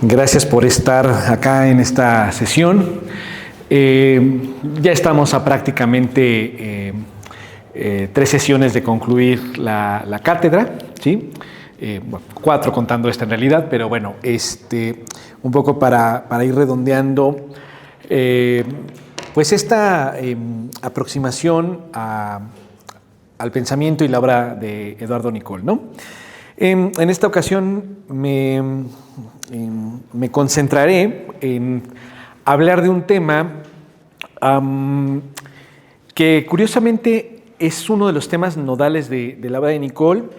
Gracias por estar acá en esta sesión. Ya estamos a prácticamente 3 sesiones de concluir la cátedra, ¿sí? Bueno, 4 contando esta en realidad, pero bueno, un poco para ir redondeando, pues esta aproximación al pensamiento y la obra de Eduardo Nicol, ¿no? En esta ocasión me concentraré en hablar de un tema que curiosamente es uno de los temas nodales de la obra de Nicol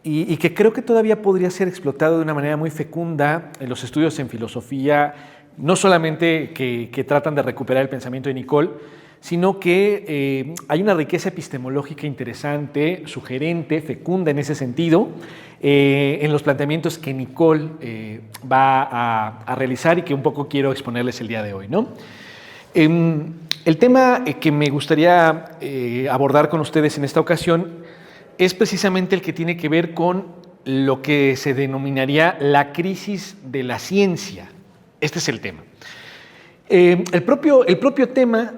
y que creo que todavía podría ser explotado de una manera muy fecunda en los estudios en filosofía, no solamente que tratan de recuperar el pensamiento de Nicol, sino que hay una riqueza epistemológica interesante, sugerente, fecunda en ese sentido, en los planteamientos que Nicol va a realizar y que un poco quiero exponerles el día de hoy, ¿no? El tema que me gustaría abordar con ustedes en esta ocasión es precisamente el que tiene que ver con lo que se denominaría la crisis de la ciencia. Este es el tema. El propio tema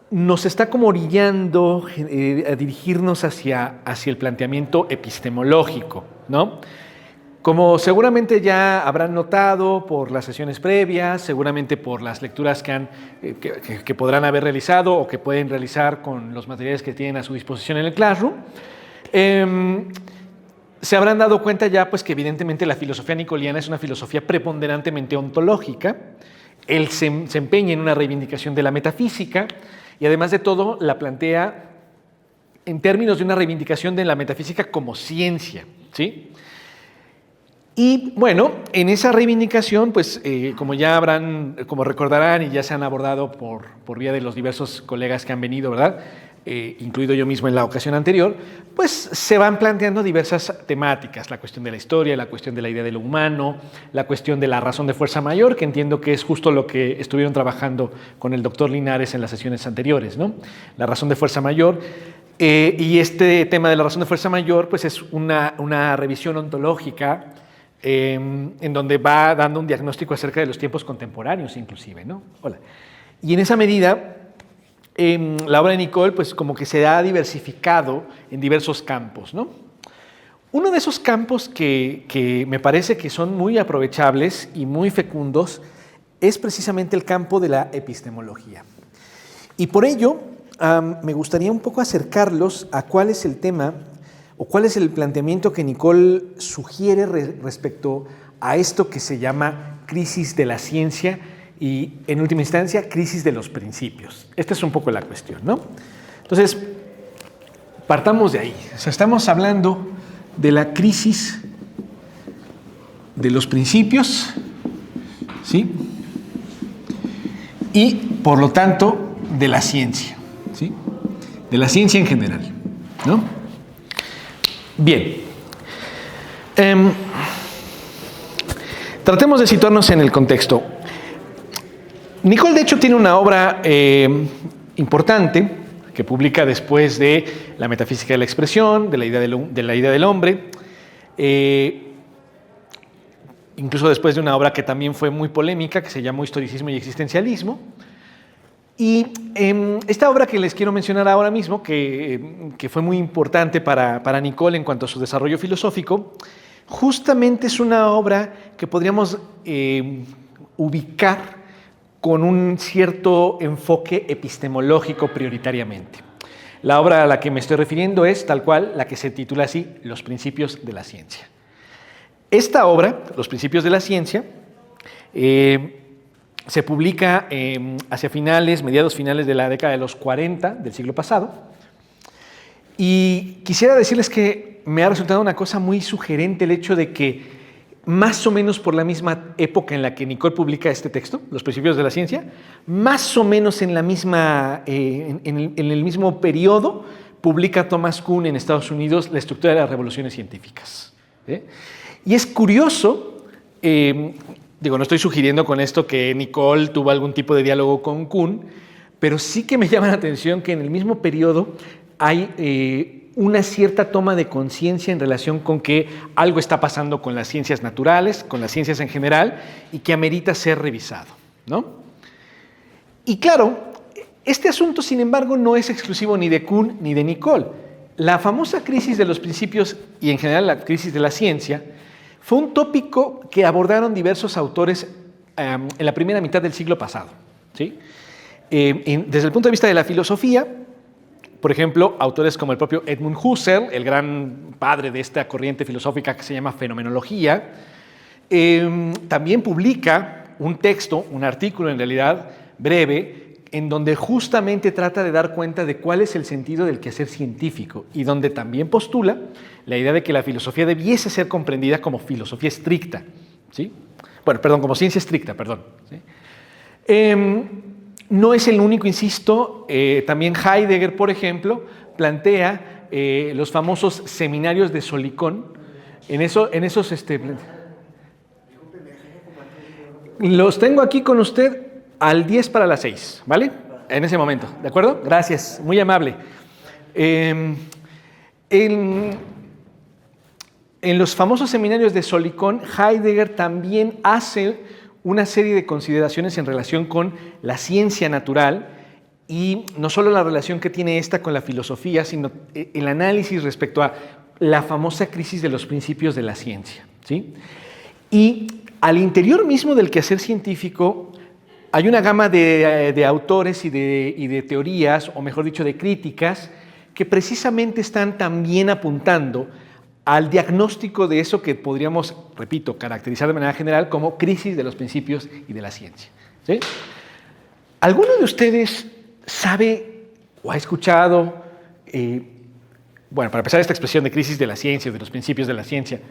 nos está como orillando a dirigirnos hacia el planteamiento epistemológico, ¿no? Como seguramente ya habrán notado por las sesiones previas, seguramente por las lecturas que podrán haber realizado o que pueden realizar con los materiales que tienen a su disposición en el Classroom, se habrán dado cuenta ya pues, que evidentemente la filosofía nicoliana es una filosofía preponderantemente ontológica. Él se empeña en una reivindicación de la metafísica y además de todo la plantea en términos de una reivindicación de la metafísica como ciencia, ¿sí? Y bueno, en esa reivindicación, pues como recordarán y ya se han abordado por vía de los diversos colegas que han venido, ¿verdad? Incluido yo mismo en la ocasión anterior, pues se van planteando diversas temáticas, la cuestión de la historia, la cuestión de la idea de lo humano, la cuestión de la razón de fuerza mayor, que entiendo que es justo lo que estuvieron trabajando con el doctor Linares en las sesiones anteriores, ¿no? La razón de fuerza mayor. Y este tema de la razón de fuerza mayor, pues es una revisión ontológica en donde va dando un diagnóstico acerca de los tiempos contemporáneos inclusive, ¿no? Hola. Y en esa medida, la obra de Nicol, pues como que se ha diversificado en diversos campos, ¿no? Uno de esos campos que me parece que son muy aprovechables y muy fecundos es precisamente el campo de la epistemología. Y por ello, me gustaría un poco acercarlos a cuál es el tema o cuál es el planteamiento que Nicol sugiere respecto a esto que se llama crisis de la ciencia y, en última instancia, crisis de los principios. Esta es un poco la cuestión, ¿no? Entonces, partamos de ahí. O sea, estamos hablando de la crisis de los principios, ¿sí? Y, por lo tanto, de la ciencia, ¿sí? De la ciencia en general, ¿no? Bien. Tratemos de situarnos en el contexto. Nicol, de hecho, tiene una obra importante que publica después de La metafísica de la expresión, de la idea del hombre, incluso después de una obra que también fue muy polémica, que se llamó Historicismo y Existencialismo. Y esta obra que les quiero mencionar ahora mismo, que fue muy importante para Nicol en cuanto a su desarrollo filosófico, justamente es una obra que podríamos ubicar con un cierto enfoque epistemológico prioritariamente. La obra a la que me estoy refiriendo es tal cual la que se titula así, Los principios de la ciencia. Esta obra, Los principios de la ciencia, se publica hacia mediados finales de la década de los 40 del siglo pasado. Y quisiera decirles que me ha resultado una cosa muy sugerente el hecho de que más o menos por la misma época en la que Nicol publica este texto, Los principios de la ciencia, más o menos en el mismo periodo, publica Thomas Kuhn en Estados Unidos La estructura de las revoluciones científicas. Y es curioso No estoy sugiriendo con esto que Nicole tuvo algún tipo de diálogo con Kuhn, pero sí que me llama la atención que en el mismo periodo hay una cierta toma de conciencia en relación con que algo está pasando con las ciencias naturales, con las ciencias en general, y que amerita ser revisado, ¿no? Y claro, este asunto, sin embargo, no es exclusivo ni de Kuhn ni de Nicole. La famosa crisis de los principios y en general la crisis de la ciencia fue un tópico que abordaron diversos autores en la primera mitad del siglo pasado, ¿sí? Desde el punto de vista de la filosofía, por ejemplo, autores como el propio Edmund Husserl, el gran padre de esta corriente filosófica que se llama fenomenología, también publica un texto, un artículo en realidad breve, en donde justamente trata de dar cuenta de cuál es el sentido del quehacer científico y donde también postula la idea de que la filosofía debiese ser comprendida como filosofía estricta, ¿sí? Como ciencia estricta, perdón, ¿sí? No es el único, insisto, también Heidegger, por ejemplo, plantea los famosos seminarios de Solicón. Los tengo aquí con usted al 10 para las 6, ¿vale? En ese momento, ¿de acuerdo? Gracias, muy amable. En los famosos seminarios de Solicón, Heidegger también hace una serie de consideraciones en relación con la ciencia natural y no solo la relación que tiene esta con la filosofía, sino el análisis respecto a la famosa crisis de los principios de la ciencia, ¿sí? Y al interior mismo del quehacer científico hay una gama de autores y de teorías, o mejor dicho, de críticas, que precisamente están también apuntando al diagnóstico de eso que podríamos, repito, caracterizar de manera general como crisis de los principios y de la ciencia, ¿sí? ¿Alguno de ustedes sabe o ha escuchado, para empezar, esta expresión de crisis de la ciencia, de los principios de la ciencia,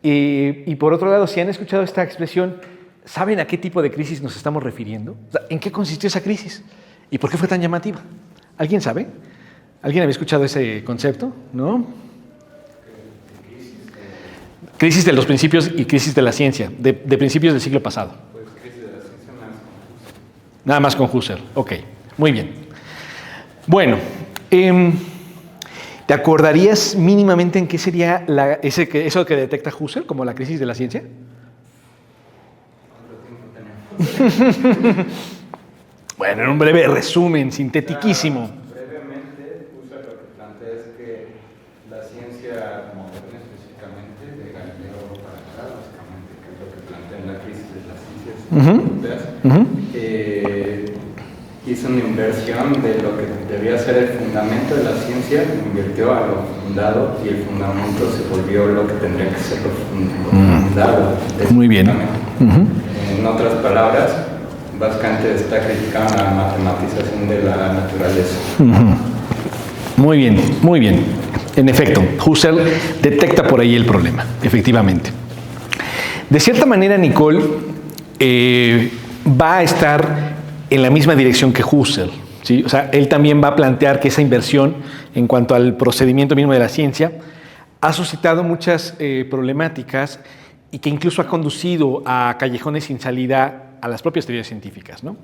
y por otro lado, si han escuchado esta expresión, ¿saben a qué tipo de crisis nos estamos refiriendo? O sea, ¿en qué consistió esa crisis? ¿Y por qué fue tan llamativa? ¿Alguien sabe? ¿Alguien había escuchado ese concepto? ¿No? Crisis de los principios y crisis de la ciencia, de principios del siglo pasado. Pues crisis de la ciencia nada más con Husserl. Ok, muy bien. Bueno, ¿te acordarías mínimamente en qué sería eso que detecta Husserl como la crisis de la ciencia? Bueno, en un breve resumen, sintetiquísimo. Brevemente, Husserl lo que plantea es que la ciencia moderna, específicamente de Galileo para acá, básicamente, que es lo que plantea en la crisis de las ciencias europeas, hizo una inversión de lo que debía ser el fundamento de la ciencia, lo invirtió a lo fundado y el fundamento se volvió lo que tendría que ser lo fundado. Muy bien. En otras palabras, básicamente está criticando la matematización de la naturaleza. Muy bien, muy bien. En efecto, Husserl detecta por ahí el problema, efectivamente. De cierta manera, Nicole va a estar en la misma dirección que Husserl, ¿sí? O sea, él también va a plantear que esa inversión en cuanto al procedimiento mismo de la ciencia ha suscitado muchas problemáticas y que incluso ha conducido a callejones sin salida a las propias teorías científicas, ¿no?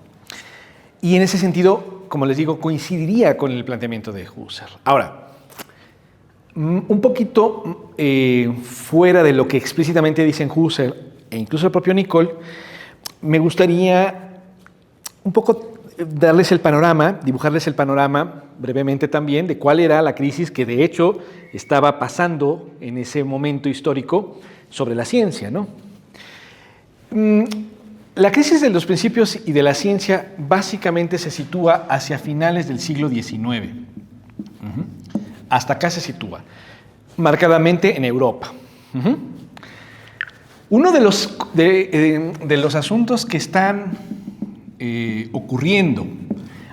Y en ese sentido, como les digo, coincidiría con el planteamiento de Husserl. Ahora, un poquito fuera de lo que explícitamente dicen Husserl e incluso el propio Nicole, me gustaría un poco darles el panorama, dibujarles el panorama brevemente también de cuál era la crisis que de hecho estaba pasando en ese momento histórico sobre la ciencia, ¿no? La crisis de los principios y de la ciencia básicamente se sitúa hacia finales del siglo XIX. Hasta acá se sitúa, marcadamente en Europa. Uno de los asuntos que están ocurriendo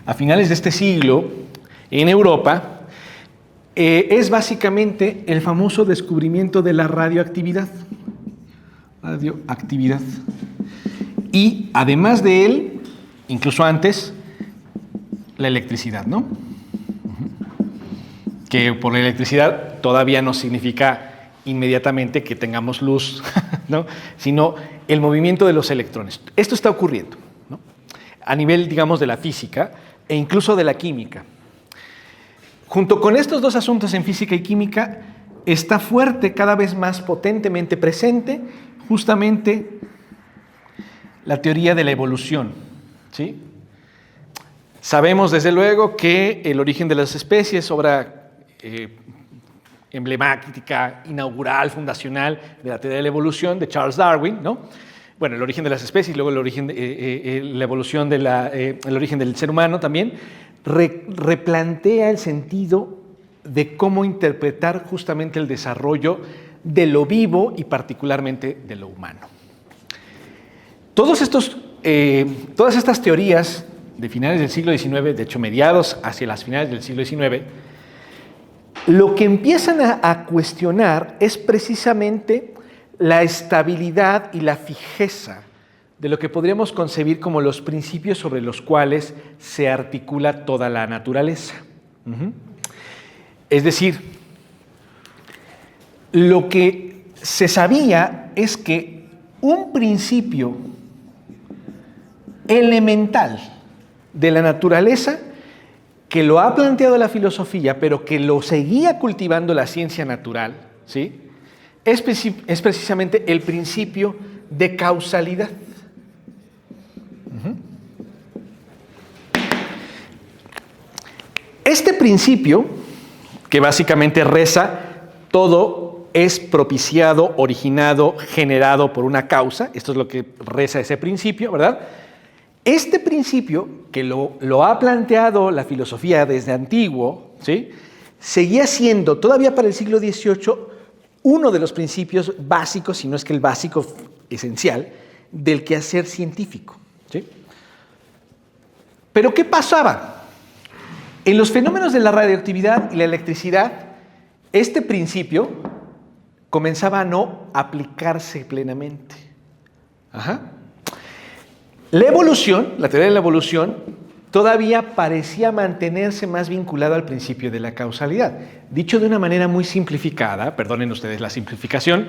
a finales de este siglo en Europa es básicamente el famoso descubrimiento de la radioactividad. Y además de él, incluso antes, la electricidad, ¿no? Que por la electricidad todavía no significa inmediatamente que tengamos luz ¿no? Sino el movimiento de los electrones. Esto está ocurriendo, ¿no? A nivel, digamos, de la física e incluso de la química. Junto con estos dos asuntos en física y química, está fuerte, cada vez más potentemente presente, justamente la teoría de la evolución, ¿sí? Sabemos, desde luego, que El origen de las especies, obra emblemática, inaugural, fundacional de la teoría de la evolución de Charles Darwin, ¿no? Bueno, el origen de las especies, luego el origen la evolución el origen del ser humano también, replantea el sentido de cómo interpretar justamente el desarrollo de lo vivo y particularmente de lo humano. Todas estas teorías de finales del siglo XIX, de hecho mediados hacia las finales del siglo XIX, lo que empiezan a cuestionar es precisamente la estabilidad y la fijeza de lo que podríamos concebir como los principios sobre los cuales se articula toda la naturaleza. Es decir, lo que se sabía es que un principio elemental de la naturaleza, que lo ha planteado la filosofía, pero que lo seguía cultivando la ciencia natural, ¿sí? Es precisamente el principio de causalidad. Este principio, que básicamente reza, todo es propiciado, originado, generado por una causa, esto es lo que reza ese principio, ¿verdad? Este principio, que lo ha planteado la filosofía desde antiguo, ¿sí? Seguía siendo, todavía para el siglo XVIII, uno de los principios básicos, si no es que el básico esencial, del quehacer científico, ¿sí? Pero ¿qué pasaba? En los fenómenos de la radioactividad y la electricidad, este principio comenzaba a no aplicarse plenamente. La evolución, la teoría de la evolución, todavía parecía mantenerse más vinculado al principio de la causalidad. Dicho de una manera muy simplificada, perdonen ustedes la simplificación,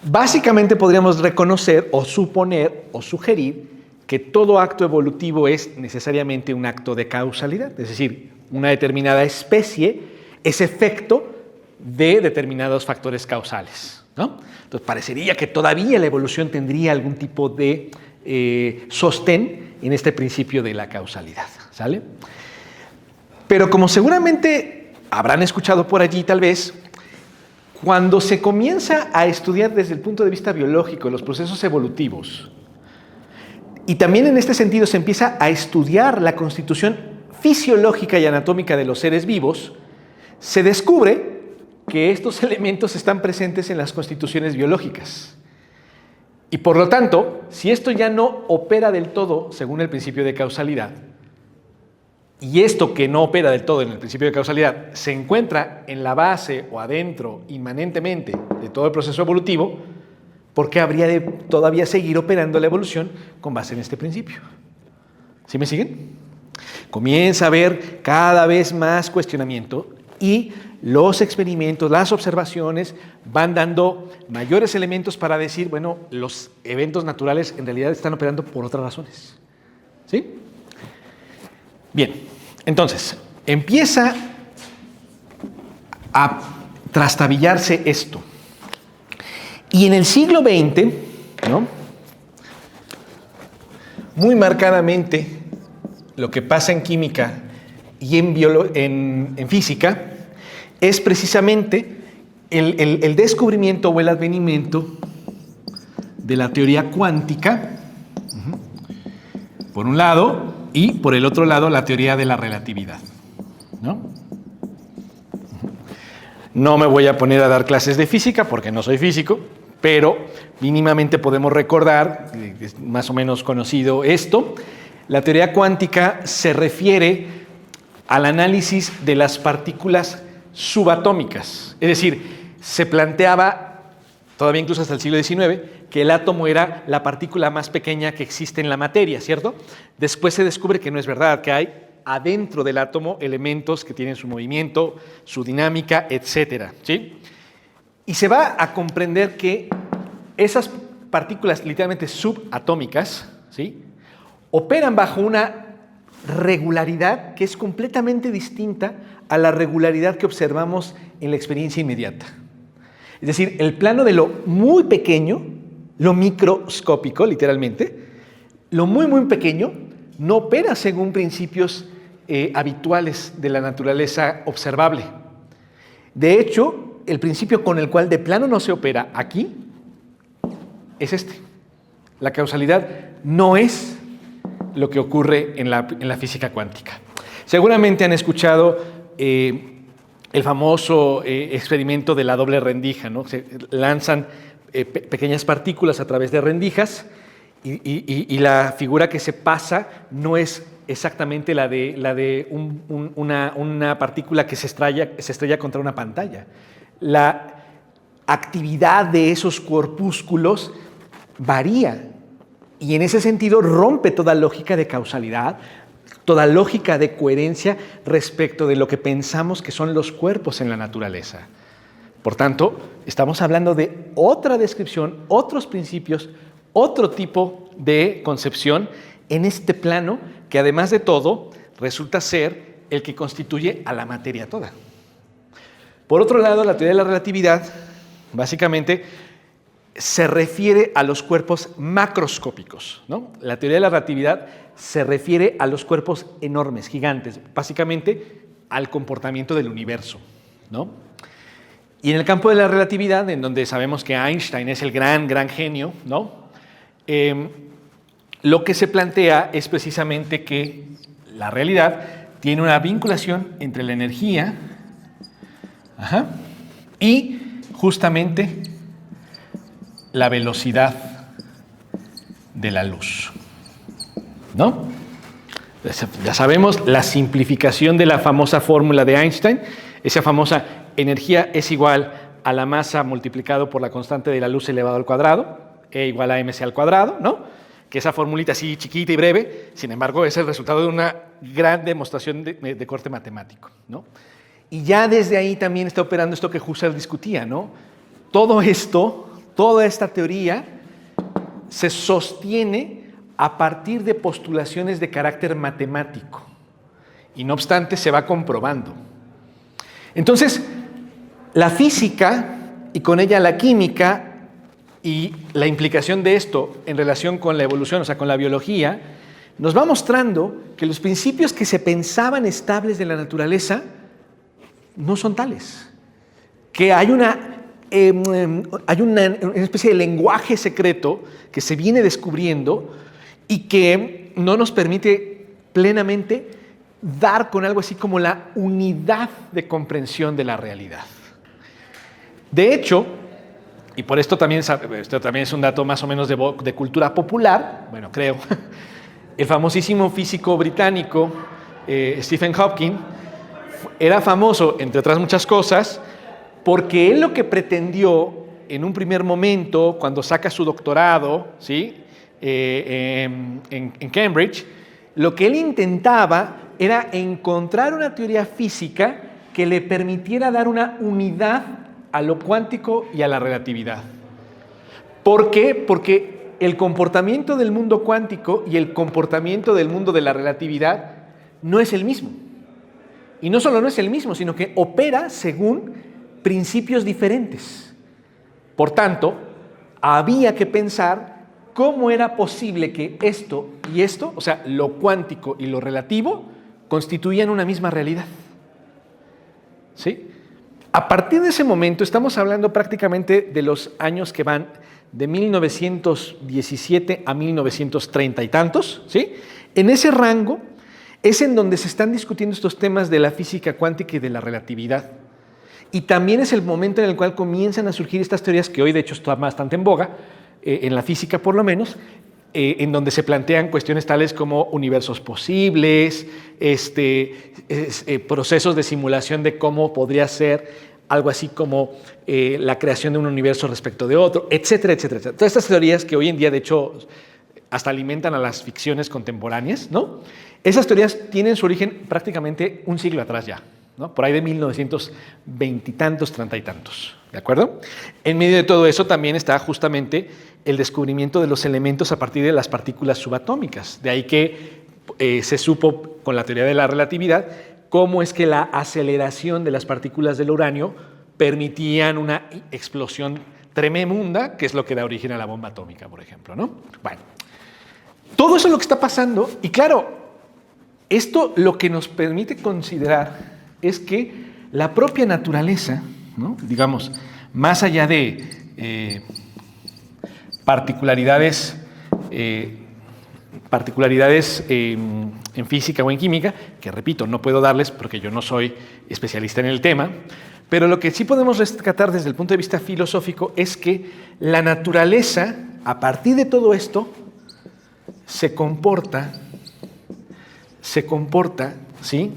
básicamente podríamos reconocer o suponer o sugerir que todo acto evolutivo es necesariamente un acto de causalidad, es decir, una determinada especie es efecto de determinados factores causales, ¿no? Entonces parecería que todavía la evolución tendría algún tipo de sostén en este principio de la causalidad, ¿sale? Pero como seguramente habrán escuchado por allí tal vez, cuando se comienza a estudiar desde el punto de vista biológico los procesos evolutivos, y también en este sentido se empieza a estudiar la constitución fisiológica y anatómica de los seres vivos, se descubre que estos elementos están presentes en las constituciones biológicas. Y por lo tanto, si esto ya no opera del todo según el principio de causalidad, y esto que no opera del todo en el principio de causalidad se encuentra en la base o adentro inmanentemente de todo el proceso evolutivo, ¿por qué habría de todavía seguir operando la evolución con base en este principio? ¿Sí me siguen? Comienza a haber cada vez más cuestionamiento y los experimentos, las observaciones van dando mayores elementos para decir, bueno, los eventos naturales en realidad están operando por otras razones. ¿Sí? Bien, entonces, empieza a trastabillarse esto. Y en el siglo XX, ¿no? Muy marcadamente, lo que pasa en química y en física es precisamente el descubrimiento o el advenimiento de la teoría cuántica, por un lado, y por el otro lado la teoría de la relatividad, ¿no? No me voy a poner a dar clases de física porque no soy físico, pero mínimamente podemos recordar, es más o menos conocido esto. La teoría cuántica se refiere al análisis de las partículas subatómicas. Es decir, se planteaba, todavía incluso hasta el siglo XIX, que el átomo era la partícula más pequeña que existe en la materia, ¿cierto? Después se descubre que no es verdad, que hay adentro del átomo elementos que tienen su movimiento, su dinámica, etcétera, ¿sí? Y se va a comprender que esas partículas literalmente subatómicas, ¿sí?, operan bajo una regularidad que es completamente distinta a la regularidad que observamos en la experiencia inmediata. Es decir, el plano de lo muy pequeño, lo microscópico, literalmente, lo muy, muy pequeño, no opera según principios habituales de la naturaleza observable. De hecho, el principio con el cual de plano no se opera aquí es este. La causalidad no es lo que ocurre en la física cuántica. Seguramente han escuchado el famoso experimento de la doble rendija, ¿no? Se lanzan pequeñas partículas a través de rendijas y la figura que se pasa no es exactamente la de una partícula que se estrella contra una pantalla. La actividad de esos corpúsculos varía y en ese sentido rompe toda lógica de causalidad, toda lógica de coherencia respecto de lo que pensamos que son los cuerpos en la naturaleza. Por tanto, estamos hablando de otra descripción, otros principios, otro tipo de concepción en este plano que además de todo resulta ser el que constituye a la materia toda. Por otro lado, la teoría de la relatividad básicamente se refiere a los cuerpos macroscópicos, ¿no? La teoría de la relatividad se refiere a los cuerpos enormes, gigantes, básicamente al comportamiento del universo, ¿no? Y en el campo de la relatividad, en donde sabemos que Einstein es el gran genio, ¿no? Lo que se plantea es precisamente que la realidad tiene una vinculación entre la energía y justamente la velocidad de la luz, ¿no? Ya sabemos la simplificación de la famosa fórmula de Einstein, esa famosa energía es igual a la masa multiplicado por la constante de la luz elevado al cuadrado, E igual a mc al cuadrado, ¿no? Que esa formulita así chiquita y breve, sin embargo, es el resultado de una gran demostración de corte matemático, ¿no? Y ya desde ahí también está operando esto que Husserl discutía, ¿no? Todo esto, toda esta teoría se sostiene a partir de postulaciones de carácter matemático y no obstante se va comprobando. Entonces, la física y con ella la química y la implicación de esto en relación con la evolución, o sea, con la biología, nos va mostrando que los principios que se pensaban estables de la naturaleza no son tales, que hay una especie de lenguaje secreto que se viene descubriendo y que no nos permite plenamente dar con algo así como la unidad de comprensión de la realidad. De hecho, y por esto también es un dato más o menos de cultura popular, bueno, creo, el famosísimo físico británico Stephen Hawking era famoso, entre otras muchas cosas, porque él lo que pretendió en un primer momento, cuando saca su doctorado, ¿sí? En Cambridge, lo que él intentaba era encontrar una teoría física que le permitiera dar una unidad a lo cuántico y a la relatividad. ¿Por qué? Porque el comportamiento del mundo cuántico y el comportamiento del mundo de la relatividad no es el mismo. Y no solo no es el mismo, sino que opera según principios diferentes. Por tanto, había que pensar cómo era posible que esto y esto, o sea, lo cuántico y lo relativo, constituían una misma realidad. ¿Sí? A partir de ese momento, estamos hablando prácticamente de los años que van de 1917 a 1930 y tantos, ¿sí? En ese rango es en donde se están discutiendo estos temas de la física cuántica y de la relatividad. Y también es el momento en el cual comienzan a surgir estas teorías que hoy de hecho están bastante en boga, en la física por lo menos, en donde se plantean cuestiones tales como universos posibles, procesos de simulación de cómo podría ser algo así como la creación de un universo respecto de otro, etcétera, etcétera, etcétera. Todas estas teorías que hoy en día de hecho hasta alimentan a las ficciones contemporáneas, ¿no? Esas teorías tienen su origen prácticamente un siglo atrás ya, ¿no? Por ahí de 1920 y tantos, 30 y tantos, ¿de acuerdo? En medio de todo eso también está justamente el descubrimiento de los elementos a partir de las partículas subatómicas. De ahí que se supo con la teoría de la relatividad cómo es que la aceleración de las partículas del uranio permitían una explosión tremenda, que es lo que da origen a la bomba atómica, por ejemplo, ¿no? Bueno, todo eso es lo que está pasando y claro, esto lo que nos permite considerar es que la propia naturaleza, ¿no? Digamos, más allá de particularidades en física o en química, que repito, no puedo darles porque yo no soy especialista en el tema, pero lo que sí podemos rescatar desde el punto de vista filosófico es que la naturaleza, a partir de todo esto, se comporta, ¿sí?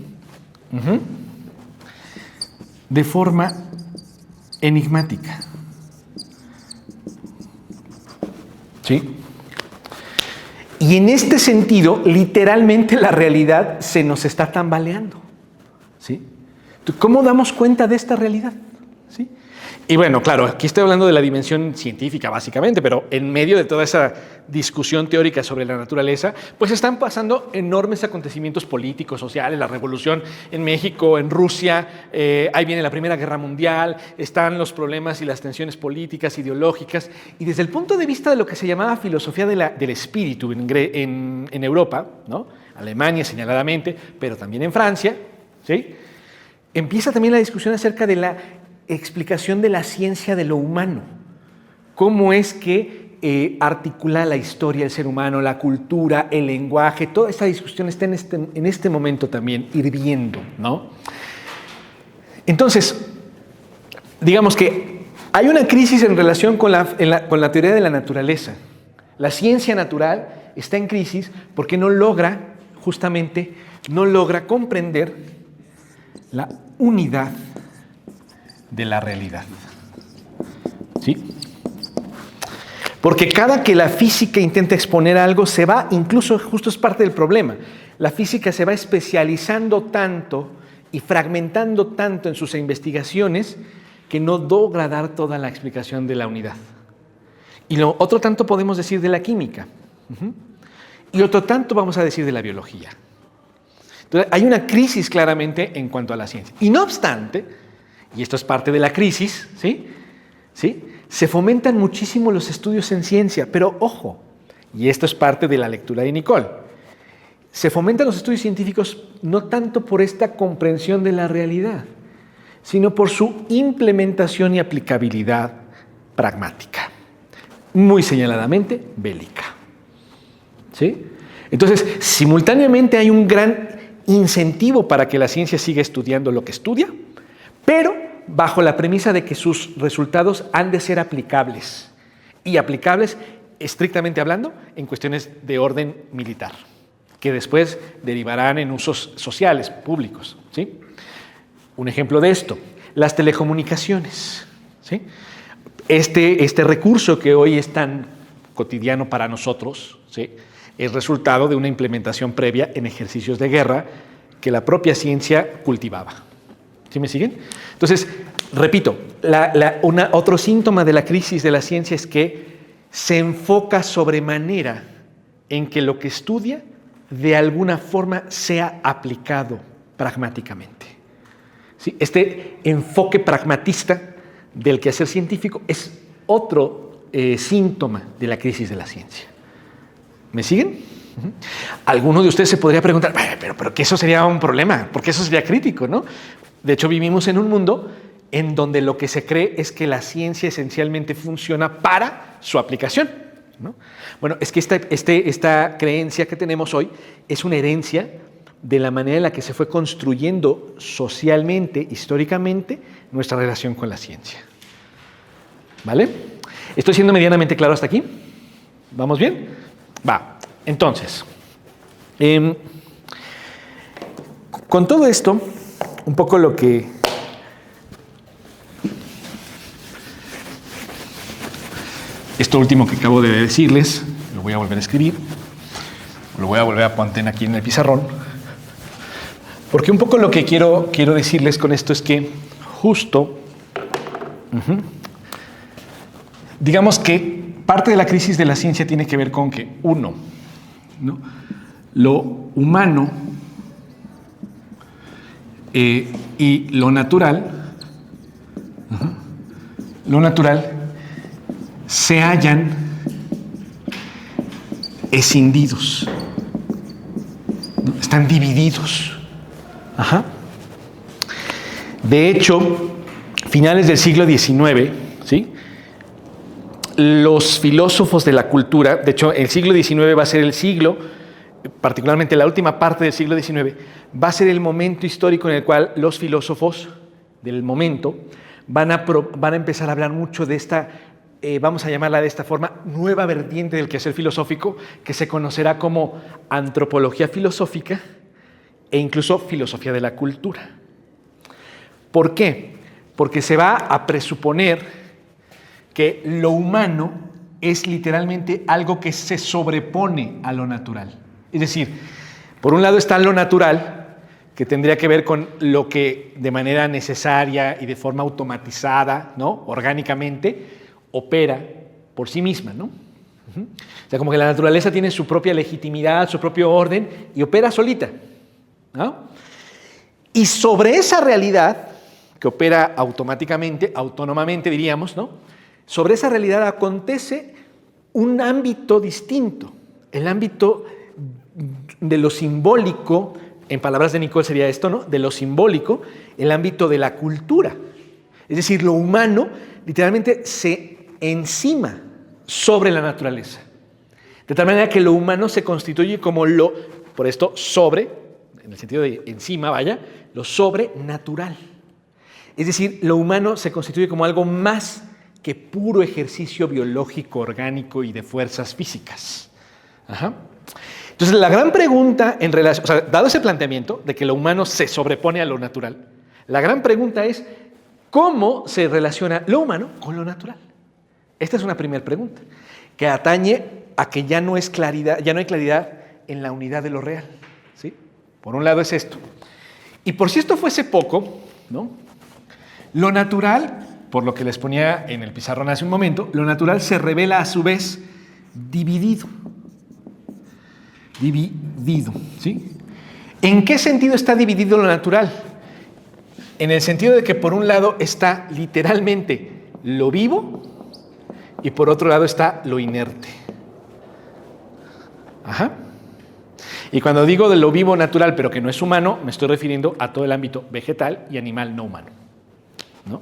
De forma enigmática. ¿Sí? Y en este sentido, literalmente la realidad se nos está tambaleando. ¿Sí? ¿Cómo damos cuenta de esta realidad? ¿Sí? Y bueno, claro, aquí estoy hablando de la dimensión científica básicamente, pero en medio de toda esa discusión teórica sobre la naturaleza, pues están pasando enormes acontecimientos políticos, sociales, la revolución en México, en Rusia, ahí viene la Primera Guerra Mundial, están los problemas y las tensiones políticas, ideológicas, y desde el punto de vista de lo que se llamaba filosofía del espíritu en Europa, ¿no? Alemania señaladamente, pero también en Francia, ¿sí? Empieza también la discusión acerca de la explicación de la ciencia de lo humano. Cómo es que articula la historia del ser humano, la cultura, el lenguaje. Toda esta discusión está en este momento también hirviendo, ¿no? Entonces, digamos que hay una crisis en relación con la teoría de la naturaleza. La ciencia natural está en crisis porque no logra comprender la unidad de la realidad. ¿Sí? Porque cada que la física intenta exponer algo, se va, incluso justo es parte del problema, la física se va especializando tanto y fragmentando tanto en sus investigaciones que no logra dar toda la explicación de la unidad. Y lo otro tanto podemos decir de la química. Y otro tanto vamos a decir de la biología. Entonces, hay una crisis claramente en cuanto a la ciencia. Y no obstante, y esto es parte de la crisis, ¿sí? Se fomentan muchísimo los estudios en ciencia, pero ojo, y esto es parte de la lectura de Nicole, se fomentan los estudios científicos no tanto por esta comprensión de la realidad, sino por su implementación y aplicabilidad pragmática, muy señaladamente bélica. ¿Sí? Entonces, simultáneamente hay un gran incentivo para que la ciencia siga estudiando lo que estudia, pero bajo la premisa de que sus resultados han de ser aplicables, y aplicables, estrictamente hablando, en cuestiones de orden militar, que después derivarán en usos sociales, públicos. ¿Sí? Un ejemplo de esto, las telecomunicaciones. ¿Sí? Este recurso que hoy es tan cotidiano para nosotros, ¿sí? Es resultado de una implementación previa en ejercicios de guerra que la propia ciencia cultivaba. ¿Sí me siguen? Entonces, repito, otro síntoma de la crisis de la ciencia es que se enfoca sobremanera en que lo que estudia de alguna forma sea aplicado pragmáticamente. ¿Sí? Este enfoque pragmatista del quehacer científico es otro síntoma de la crisis de la ciencia. ¿Me siguen? Alguno de ustedes se podría preguntar, pero que eso sería un problema, porque eso sería crítico, ¿no? De hecho, vivimos en un mundo en donde lo que se cree es que la ciencia esencialmente funciona para su aplicación, ¿no? Bueno, es que esta creencia que tenemos hoy es una herencia de la manera en la que se fue construyendo socialmente, históricamente, nuestra relación con la ciencia. ¿Vale? ¿Estoy siendo medianamente claro hasta aquí? ¿Vamos bien? Va. Entonces, con todo esto, un poco lo que esto último que acabo de decirles, lo voy a volver a escribir, lo voy a volver a poner aquí en el pizarrón. Porque un poco lo que quiero decirles con esto es que justo, digamos que parte de la crisis de la ciencia tiene que ver con que, uno, ¿no?, lo humano y lo natural se hallan escindidos, ¿no? Están divididos. De hecho, finales del siglo XIX, ¿sí?, los filósofos de la cultura, de hecho, el siglo XIX va a ser el siglo, particularmente la última parte del siglo XIX, va a ser el momento histórico en el cual los filósofos del momento van a empezar a hablar mucho de esta, vamos a llamarla de esta forma, nueva vertiente del quehacer filosófico, que se conocerá como antropología filosófica e incluso filosofía de la cultura. ¿Por qué? Porque se va a presuponer que lo humano es literalmente algo que se sobrepone a lo natural. Es decir, por un lado está lo natural, que tendría que ver con lo que de manera necesaria y de forma automatizada, ¿no?, orgánicamente, opera por sí misma, ¿no? O sea, como que la naturaleza tiene su propia legitimidad, su propio orden y opera solita, ¿no? Y sobre esa realidad, que opera automáticamente, autónomamente diríamos, ¿no?, sobre esa realidad acontece un ámbito distinto, el ámbito de lo simbólico, en palabras de Nicole sería esto, ¿no?, de lo simbólico, el ámbito de la cultura. Es decir, lo humano literalmente se encima sobre la naturaleza. De tal manera que lo humano se constituye como por esto, sobre, en el sentido de encima, vaya, lo sobrenatural. Es decir, lo humano se constituye como algo más que puro ejercicio biológico, orgánico y de fuerzas físicas. Entonces, la gran pregunta en relación, o sea, dado ese planteamiento de que lo humano se sobrepone a lo natural, la gran pregunta es, ¿cómo se relaciona lo humano con lo natural? Esta es una primera pregunta, que atañe a que ya no hay claridad en la unidad de lo real, ¿sí? Por un lado es esto. Y por si esto fuese poco, ¿no?, lo natural, por lo que les ponía en el pizarrón hace un momento, lo natural se revela a su vez dividido. Dividido, ¿sí? ¿En qué sentido está dividido lo natural? En el sentido de que por un lado está literalmente lo vivo y por otro lado está lo inerte. Y cuando digo de lo vivo natural pero que no es humano, me estoy refiriendo a todo el ámbito vegetal y animal no humano, ¿no?,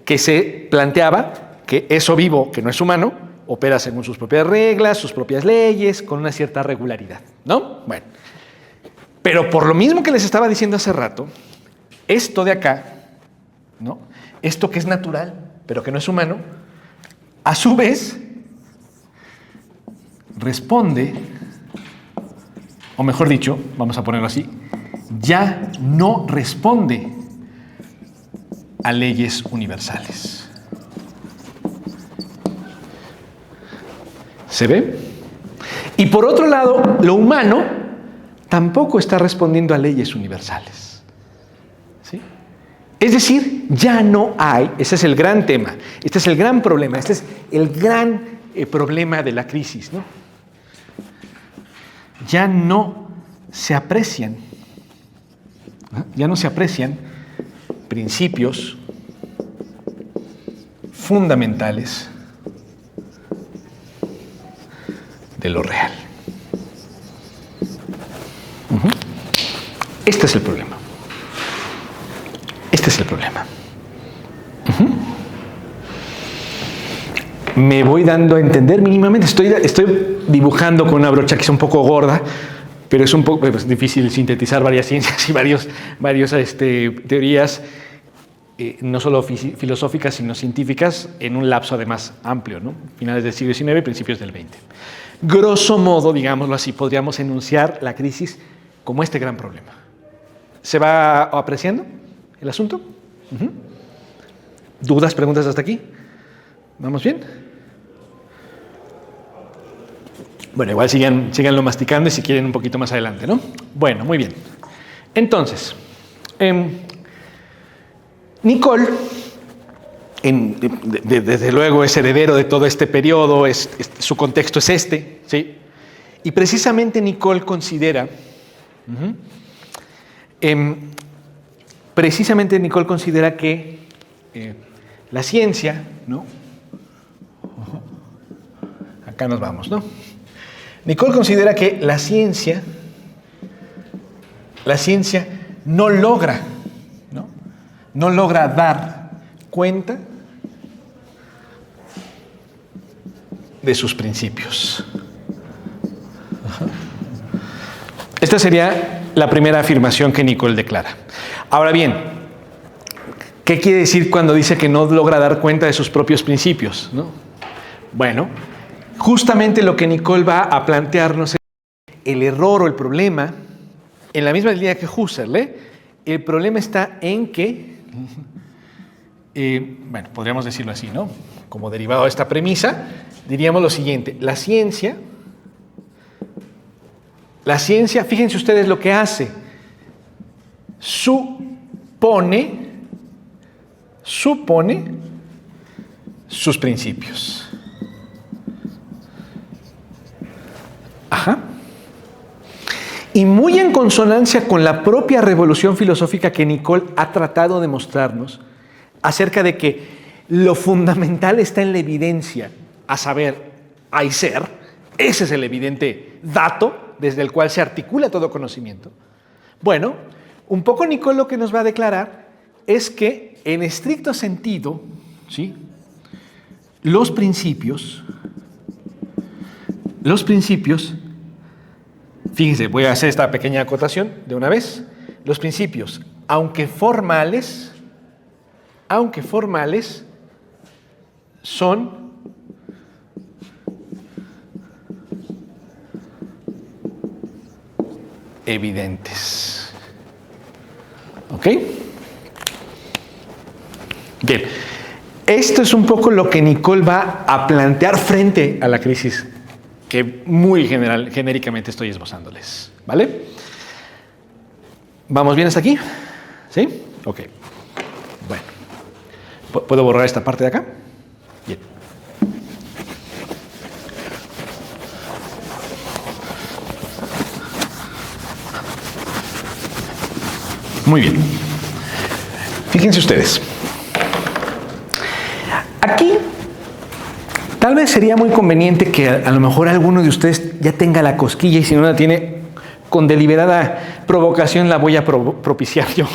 que se planteaba que eso vivo, que no es humano, opera según sus propias reglas, sus propias leyes, con una cierta regularidad, ¿no? Bueno, pero por lo mismo que les estaba diciendo hace rato, esto de acá, ¿no?, esto que es natural, pero que no es humano, a su vez responde, o mejor dicho, vamos a ponerlo así, ya no responde a leyes universales. ¿Se ve? Y por otro lado, lo humano tampoco está respondiendo a leyes universales, ¿sí? Es decir, ya no hay, ese es el gran tema, este es el gran problema, este es el gran problema de la crisis, ¿no? Ya no se aprecian principios fundamentales de lo real. Este es el problema. Este es el problema. Me voy dando a entender mínimamente. Estoy dibujando con una brocha que es un poco gorda, pero es un poco difícil sintetizar varias ciencias y varias teorías, no solo filosóficas, sino científicas, en un lapso además amplio, ¿no? Finales del siglo XIX y principios del XX. Grosso modo, digámoslo así, podríamos enunciar la crisis como este gran problema. ¿Se va apreciando el asunto? ¿Dudas, preguntas hasta aquí? ¿Vamos bien? Bueno, igual síganlo masticando y si quieren un poquito más adelante, ¿no? Bueno, muy bien. Entonces, Nicole, desde luego es heredero de todo este periodo, su contexto es este, ¿sí? Y precisamente Nicole considera, que la ciencia, ¿no? Acá nos vamos, ¿no? Nicole considera que la ciencia no logra, ¿no? No logra dar cuenta de sus principios. Esta sería la primera afirmación que Nicole declara. Ahora bien, ¿qué quiere decir cuando dice que no logra dar cuenta de sus propios principios, ¿no? Bueno, justamente lo que Nicole va a plantearnos es el error o el problema, en la misma línea que Husserl, el problema está en que, bueno, podríamos decirlo así, ¿no? Como derivado de esta premisa, diríamos lo siguiente: la ciencia, fíjense ustedes lo que hace, supone sus principios. Ajá. Y muy en consonancia con la propia revolución filosófica que Nicole ha tratado de mostrarnos acerca de que lo fundamental está en la evidencia, a saber, hay ser, ese es el evidente dato desde el cual se articula todo conocimiento. Bueno, un poco Nicole lo que nos va a declarar es que en estricto sentido, ¿sí?, los principios, fíjense, voy a hacer esta pequeña acotación de una vez. Los principios, aunque formales, son evidentes. ¿Ok? Bien. Esto es un poco lo que Nicole va a plantear frente a la crisis que muy genéricamente estoy esbozándoles. ¿Vale? ¿Vamos bien hasta aquí? ¿Sí? Ok. Bueno. ¿Puedo borrar esta parte de acá? Bien. Muy bien. Fíjense ustedes. Aquí, tal vez sería muy conveniente que a lo mejor alguno de ustedes ya tenga la cosquilla, y si no la tiene, con deliberada provocación la voy a propiciar yo.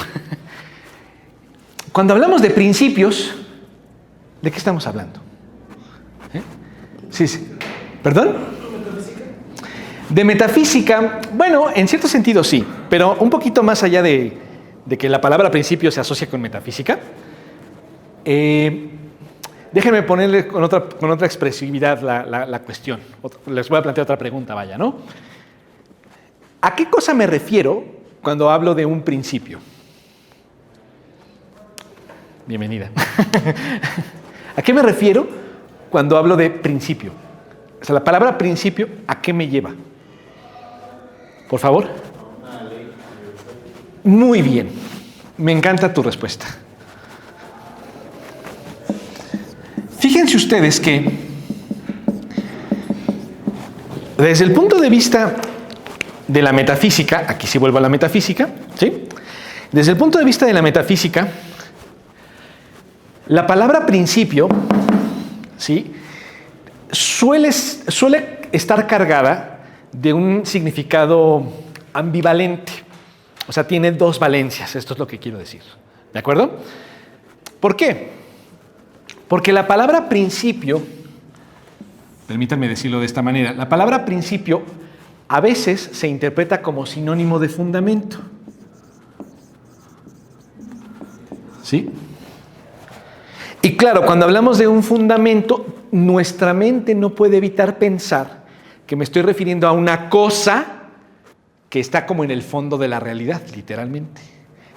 Cuando hablamos de principios, ¿de qué estamos hablando? Sí. ¿Perdón? De metafísica, bueno, en cierto sentido sí, pero un poquito más allá de que la palabra principio se asocia con metafísica. Déjenme ponerle con otra expresividad la cuestión. Les voy a plantear otra pregunta, vaya, ¿no? ¿A qué cosa me refiero cuando hablo de un principio? Bienvenida. ¿A qué me refiero cuando hablo de principio? O sea, la palabra principio, ¿a qué me lleva? Por favor. Muy bien. Me encanta tu respuesta. Fíjense ustedes que desde el punto de vista de la metafísica, aquí sí vuelvo a la metafísica, ¿sí? Desde el punto de vista de la metafísica, la palabra principio, ¿sí?, suele estar cargada de un significado ambivalente. O sea, tiene dos valencias, esto es lo que quiero decir. ¿De acuerdo? ¿Por qué? Porque la palabra principio, permítanme decirlo de esta manera, la palabra principio a veces se interpreta como sinónimo de fundamento. ¿Sí? Y claro, cuando hablamos de un fundamento, nuestra mente no puede evitar pensar que me estoy refiriendo a una cosa que está como en el fondo de la realidad, literalmente.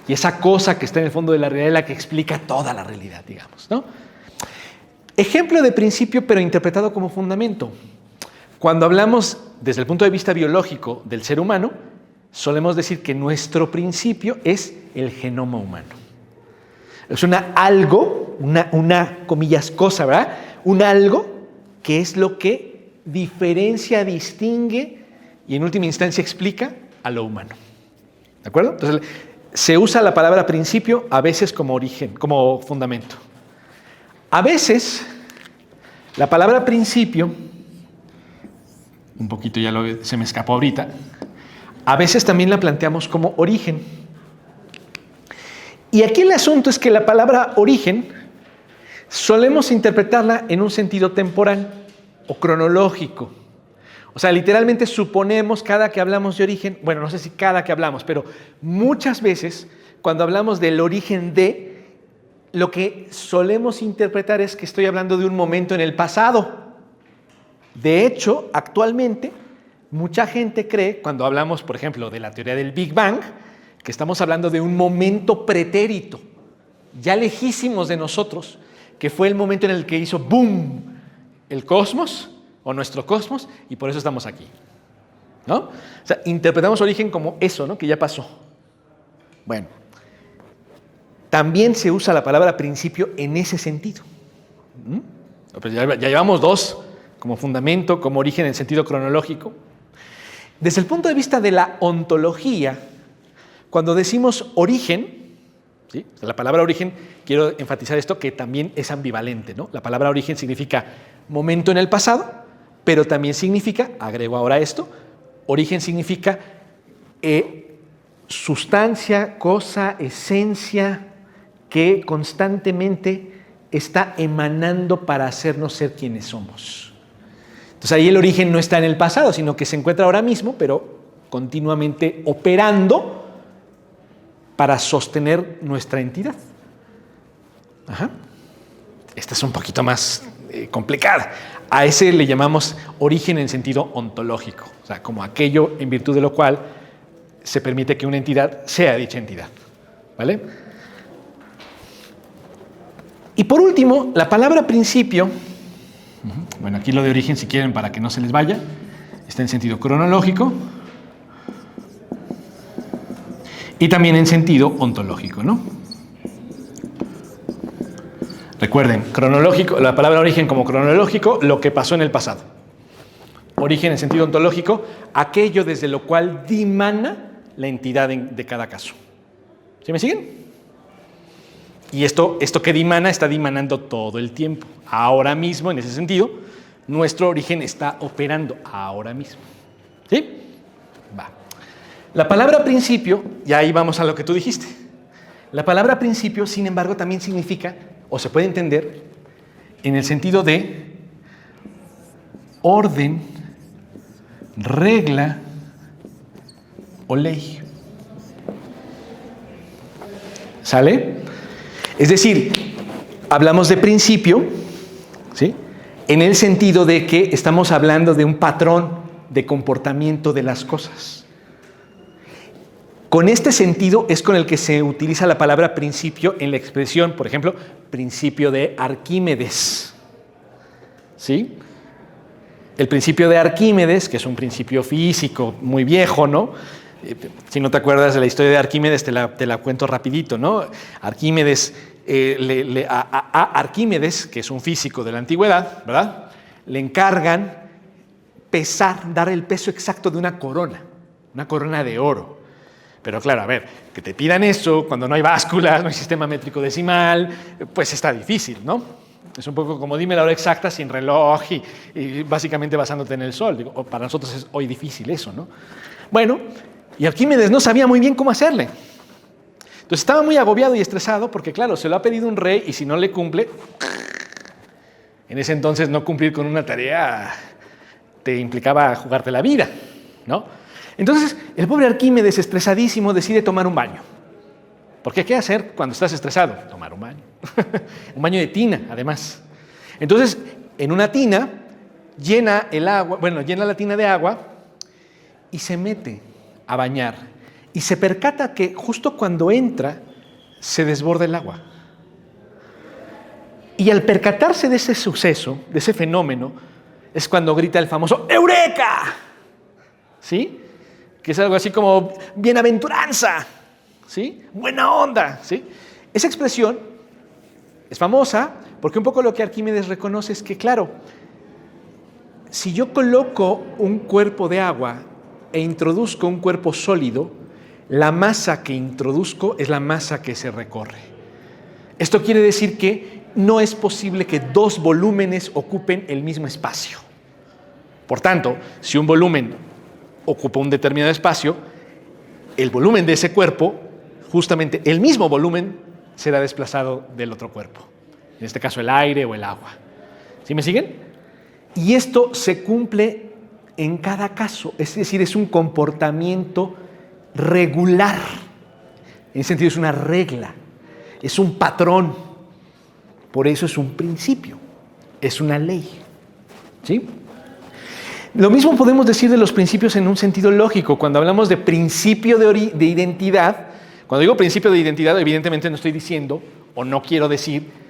Y esa cosa que está en el fondo de la realidad es la que explica toda la realidad, digamos, ¿no? Ejemplo de principio, pero interpretado como fundamento. Cuando hablamos desde el punto de vista biológico del ser humano, solemos decir que nuestro principio es el genoma humano. Es una comillas, cosa, ¿verdad? Un algo que es lo que diferencia, distingue y en última instancia explica a lo humano. ¿De acuerdo? Entonces, se usa la palabra principio a veces como origen, como fundamento. A veces, la palabra principio, un poquito se me escapó ahorita, a veces también la planteamos como origen. Y aquí el asunto es que la palabra origen solemos interpretarla en un sentido temporal o cronológico. O sea, literalmente suponemos cada que hablamos de origen, bueno, no sé si cada que hablamos, pero muchas veces cuando hablamos del origen de, lo que solemos interpretar es que estoy hablando de un momento en el pasado. De hecho, actualmente, mucha gente cree, cuando hablamos, por ejemplo, de la teoría del Big Bang, que estamos hablando de un momento pretérito, ya lejísimos de nosotros, que fue el momento en el que hizo boom el cosmos, o nuestro cosmos, y por eso estamos aquí, ¿no? O sea, interpretamos origen como eso, ¿no? Que ya pasó. Bueno, también se usa la palabra principio en ese sentido. Pues ya llevamos dos, como fundamento, como origen en sentido cronológico. Desde el punto de vista de la ontología, cuando decimos origen, ¿sí? O sea, la palabra origen, quiero enfatizar esto, que también es ambivalente, ¿no? La palabra origen significa momento en el pasado, pero también significa, agrego ahora esto, origen significa sustancia, cosa, esencia que constantemente está emanando para hacernos ser quienes somos. Entonces ahí el origen no está en el pasado, sino que se encuentra ahora mismo, pero continuamente operando para sostener nuestra entidad. Ajá. Esta es un poquito más complicada. A ese le llamamos origen en sentido ontológico, o sea, como aquello en virtud de lo cual se permite que una entidad sea dicha entidad. ¿Vale? Y por último, la palabra principio, bueno, aquí lo de origen, si quieren, para que no se les vaya, está en sentido cronológico y también en sentido ontológico, ¿no? Recuerden, cronológico, la palabra origen como cronológico, lo que pasó en el pasado. Origen en sentido ontológico, aquello desde lo cual dimana la entidad de cada caso. ¿Sí me siguen? Y esto que dimana está dimanando todo el tiempo. Ahora mismo, en ese sentido, nuestro origen está operando ahora mismo. ¿Sí? Va. La palabra principio, y ahí vamos a lo que tú dijiste. La palabra principio, sin embargo, también significa, o se puede entender, en el sentido de orden, regla o ley. ¿Sale? Es decir, hablamos de principio, ¿sí? En el sentido de que estamos hablando de un patrón de comportamiento de las cosas. Con este sentido es con el que se utiliza la palabra principio en la expresión, por ejemplo, principio de Arquímedes. ¿Sí? El principio de Arquímedes, que es un principio físico muy viejo, ¿no? Si no te acuerdas de la historia de Arquímedes, te la cuento rapidito, ¿no? Arquímedes, a Arquímedes, que es un físico de la antigüedad, ¿verdad? Le encargan dar el peso exacto de una corona de oro. Pero claro, a ver, que te pidan eso cuando no hay básculas, no hay sistema métrico decimal, pues está difícil, ¿no? Es un poco como dime la hora exacta sin reloj y básicamente basándote en el sol. Digo, para nosotros es hoy difícil eso, ¿no? Bueno, y Arquímedes no sabía muy bien cómo hacerle. Entonces estaba muy agobiado y estresado porque, claro, se lo ha pedido un rey y si no le cumple, en ese entonces no cumplir con una tarea te implicaba jugarte la vida, ¿no? Entonces, el pobre Arquímedes, estresadísimo, decide tomar un baño. Porque ¿qué hacer cuando estás estresado? Tomar un baño. Un baño de tina, además. Entonces, en una tina, llena la tina de agua y se mete a bañar. Y se percata que justo cuando entra, se desborda el agua. Y al percatarse de ese suceso, de ese fenómeno, es cuando grita el famoso ¡Eureka! ¿Sí? que es algo así como bienaventuranza, ¿sí? Buena onda, ¿sí? Esa expresión es famosa porque un poco lo que Arquímedes reconoce es que, claro, si yo coloco un cuerpo de agua e introduzco un cuerpo sólido, la masa que introduzco es la masa que se recorre. Esto quiere decir que no es posible que dos volúmenes ocupen el mismo espacio. Por tanto, si un volumen ocupa un determinado espacio, el volumen de ese cuerpo, justamente el mismo volumen, será desplazado del otro cuerpo. En este caso, el aire o el agua. ¿Sí me siguen? Y esto se cumple en cada caso, es decir, es un comportamiento regular. En ese sentido, es una regla, es un patrón. Por eso es un principio, es una ley. ¿Sí? Lo mismo podemos decir de los principios en un sentido lógico. Cuando hablamos de principio de identidad, cuando digo principio de identidad, evidentemente no estoy diciendo o no quiero decir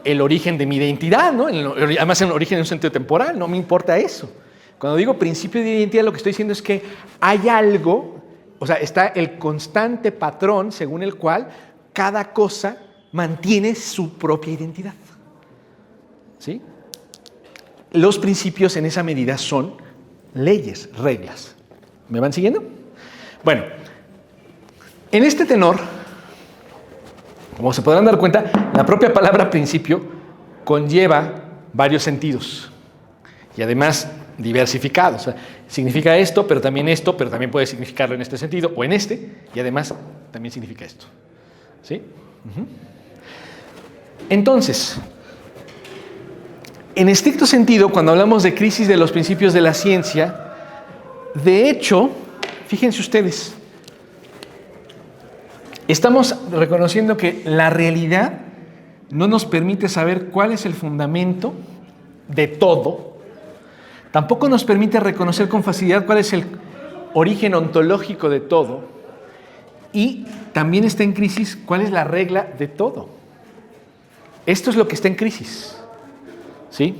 el origen de mi identidad, ¿no? Además, el origen en un sentido temporal, no me importa eso. Cuando digo principio de identidad, lo que estoy diciendo es que hay algo, o sea, está el constante patrón según el cual cada cosa mantiene su propia identidad. ¿Sí? Los principios en esa medida son leyes, reglas. ¿Me van siguiendo? Bueno, en este tenor, como se podrán dar cuenta, la propia palabra principio conlleva varios sentidos y además diversificados. O sea, significa esto, pero también puede significarlo en este sentido o en este, y además también significa esto. ¿Sí? Entonces, en estricto sentido, cuando hablamos de crisis de los principios de la ciencia, de hecho, fíjense ustedes, estamos reconociendo que la realidad no nos permite saber cuál es el fundamento de todo, tampoco nos permite reconocer con facilidad cuál es el origen ontológico de todo, y también está en crisis cuál es la regla de todo. Esto es lo que está en crisis. ¿Sí?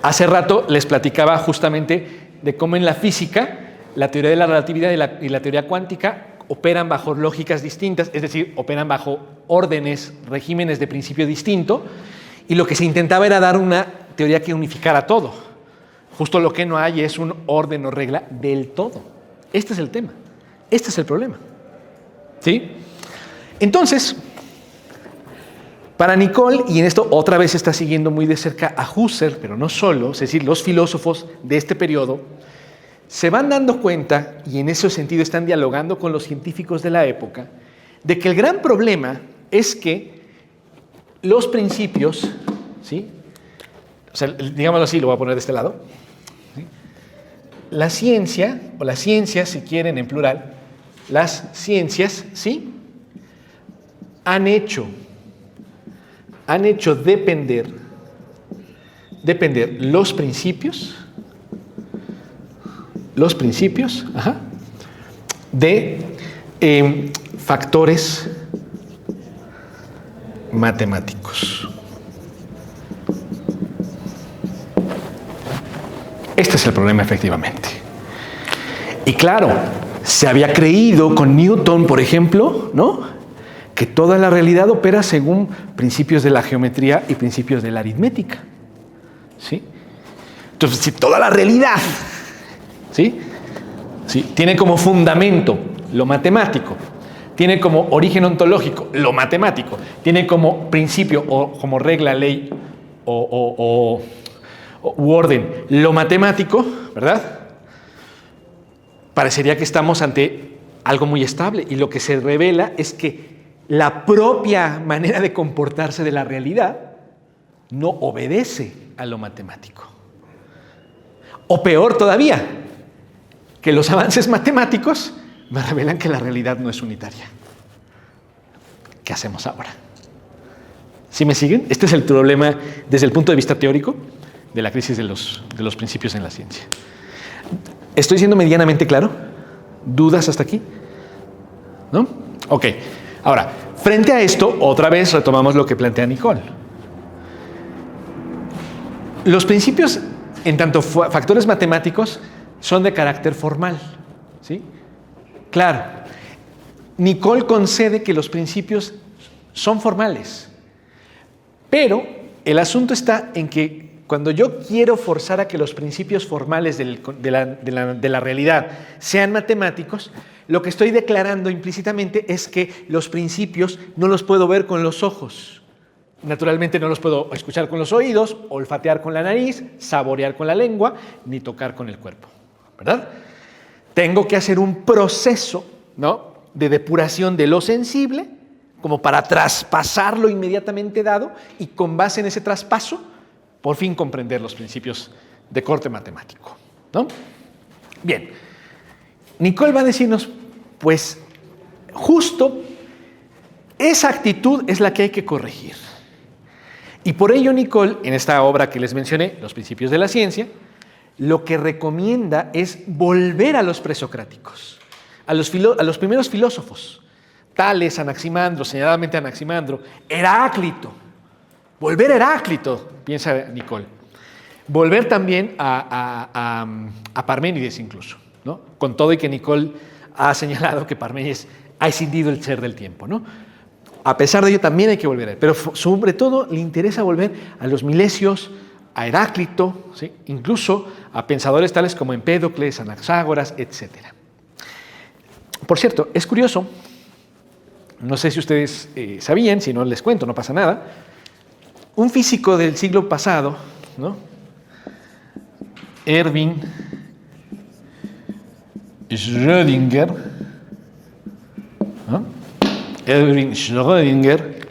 Hace rato les platicaba justamente de cómo en la física la teoría de la relatividad y la teoría cuántica operan bajo lógicas distintas, es decir, operan bajo órdenes, regímenes de principio distinto, y lo que se intentaba era dar una teoría que unificara todo. Justo lo que no hay es un orden o regla del todo. Este es el tema, este es el problema. ¿Sí? Entonces, para Nicole, y en esto otra vez está siguiendo muy de cerca a Husserl, pero no solo, es decir, los filósofos de este periodo se van dando cuenta, y en ese sentido están dialogando con los científicos de la época, de que el gran problema es que los principios, ¿sí? O sea, digámoslo así, lo voy a poner de este lado, ¿sí? La ciencia, o las ciencias, si quieren en plural, las ciencias, ¿sí? Han hecho depender los principios de factores matemáticos. Este es el problema, efectivamente. Y claro, se había creído con Newton, por ejemplo, ¿no?, que toda la realidad opera según principios de la geometría y principios de la aritmética. ¿Sí? Entonces, si toda la realidad, ¿sí?, tiene como fundamento lo matemático, tiene como origen ontológico lo matemático, tiene como principio o como regla, ley u orden lo matemático, ¿verdad? Parecería que estamos ante algo muy estable, y lo que se revela es que la propia manera de comportarse de la realidad no obedece a lo matemático. O peor todavía, que los avances matemáticos me revelan que la realidad no es unitaria. ¿Qué hacemos ahora? ¿Sí me siguen? Este es el problema desde el punto de vista teórico de la crisis de los principios en la ciencia. ¿Estoy siendo medianamente claro? ¿Dudas hasta aquí? ¿No? Ok. Ahora, frente a esto, otra vez retomamos lo que plantea Nicole. Los principios, en tanto factores matemáticos, son de carácter formal, ¿sí? Claro, Nicole concede que los principios son formales, pero el asunto está en que cuando yo quiero forzar a que los principios formales de la realidad sean matemáticos, lo que estoy declarando implícitamente es que los principios no los puedo ver con los ojos. Naturalmente no los puedo escuchar con los oídos, olfatear con la nariz, saborear con la lengua, ni tocar con el cuerpo, ¿verdad? Tengo que hacer un proceso, ¿no?, de depuración de lo sensible, como para traspasar lo inmediatamente dado y con base en ese traspaso, por fin comprender los principios de corte matemático, ¿no? Bien, Nicole va a decirnos, pues, justo esa actitud es la que hay que corregir. Y por ello Nicole, en esta obra que les mencioné, Los principios de la ciencia, lo que recomienda es volver a los presocráticos, a los primeros filósofos, Tales, Anaximandro, señaladamente Anaximandro, Heráclito. Volver a Heráclito, piensa Nicole. Volver también a Parménides incluso, ¿no? Con todo y que Nicole ha señalado que Parménides ha escindido el ser del tiempo, ¿no? A pesar de ello también hay que volver a él. Pero sobre todo le interesa volver a los milesios, a Heráclito, ¿sí?, incluso a pensadores tales como Empédocles, Anaxágoras, etc. Por cierto, es curioso, no sé si ustedes sabían, si no les cuento, no pasa nada, un físico del siglo pasado, ¿no?, Erwin Schrödinger, ¿no?, Erwin Schrödinger,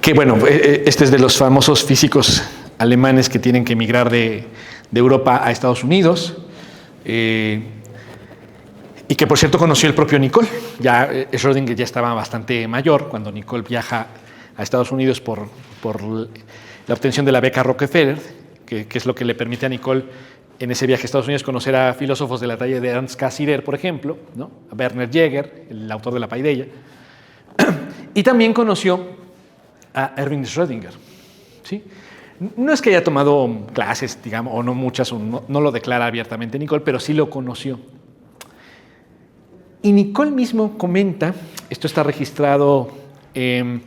que bueno, este es de los famosos físicos alemanes que tienen que emigrar de Europa a Estados Unidos, y que por cierto conoció el propio Nicole. Ya Schrödinger ya estaba bastante mayor cuando Nicole viaja a Estados Unidos por la obtención de la beca Rockefeller, que es lo que le permite a Nicole en ese viaje a Estados Unidos conocer a filósofos de la talla de Ernst Cassirer, por ejemplo, ¿no?, a Werner Jäger, el autor de la Paideia, y también conoció a Erwin Schrödinger, ¿sí? No es que haya tomado clases, digamos, o no muchas, o no lo declara abiertamente Nicole, pero sí lo conoció. Y Nicole mismo comenta, esto está registrado en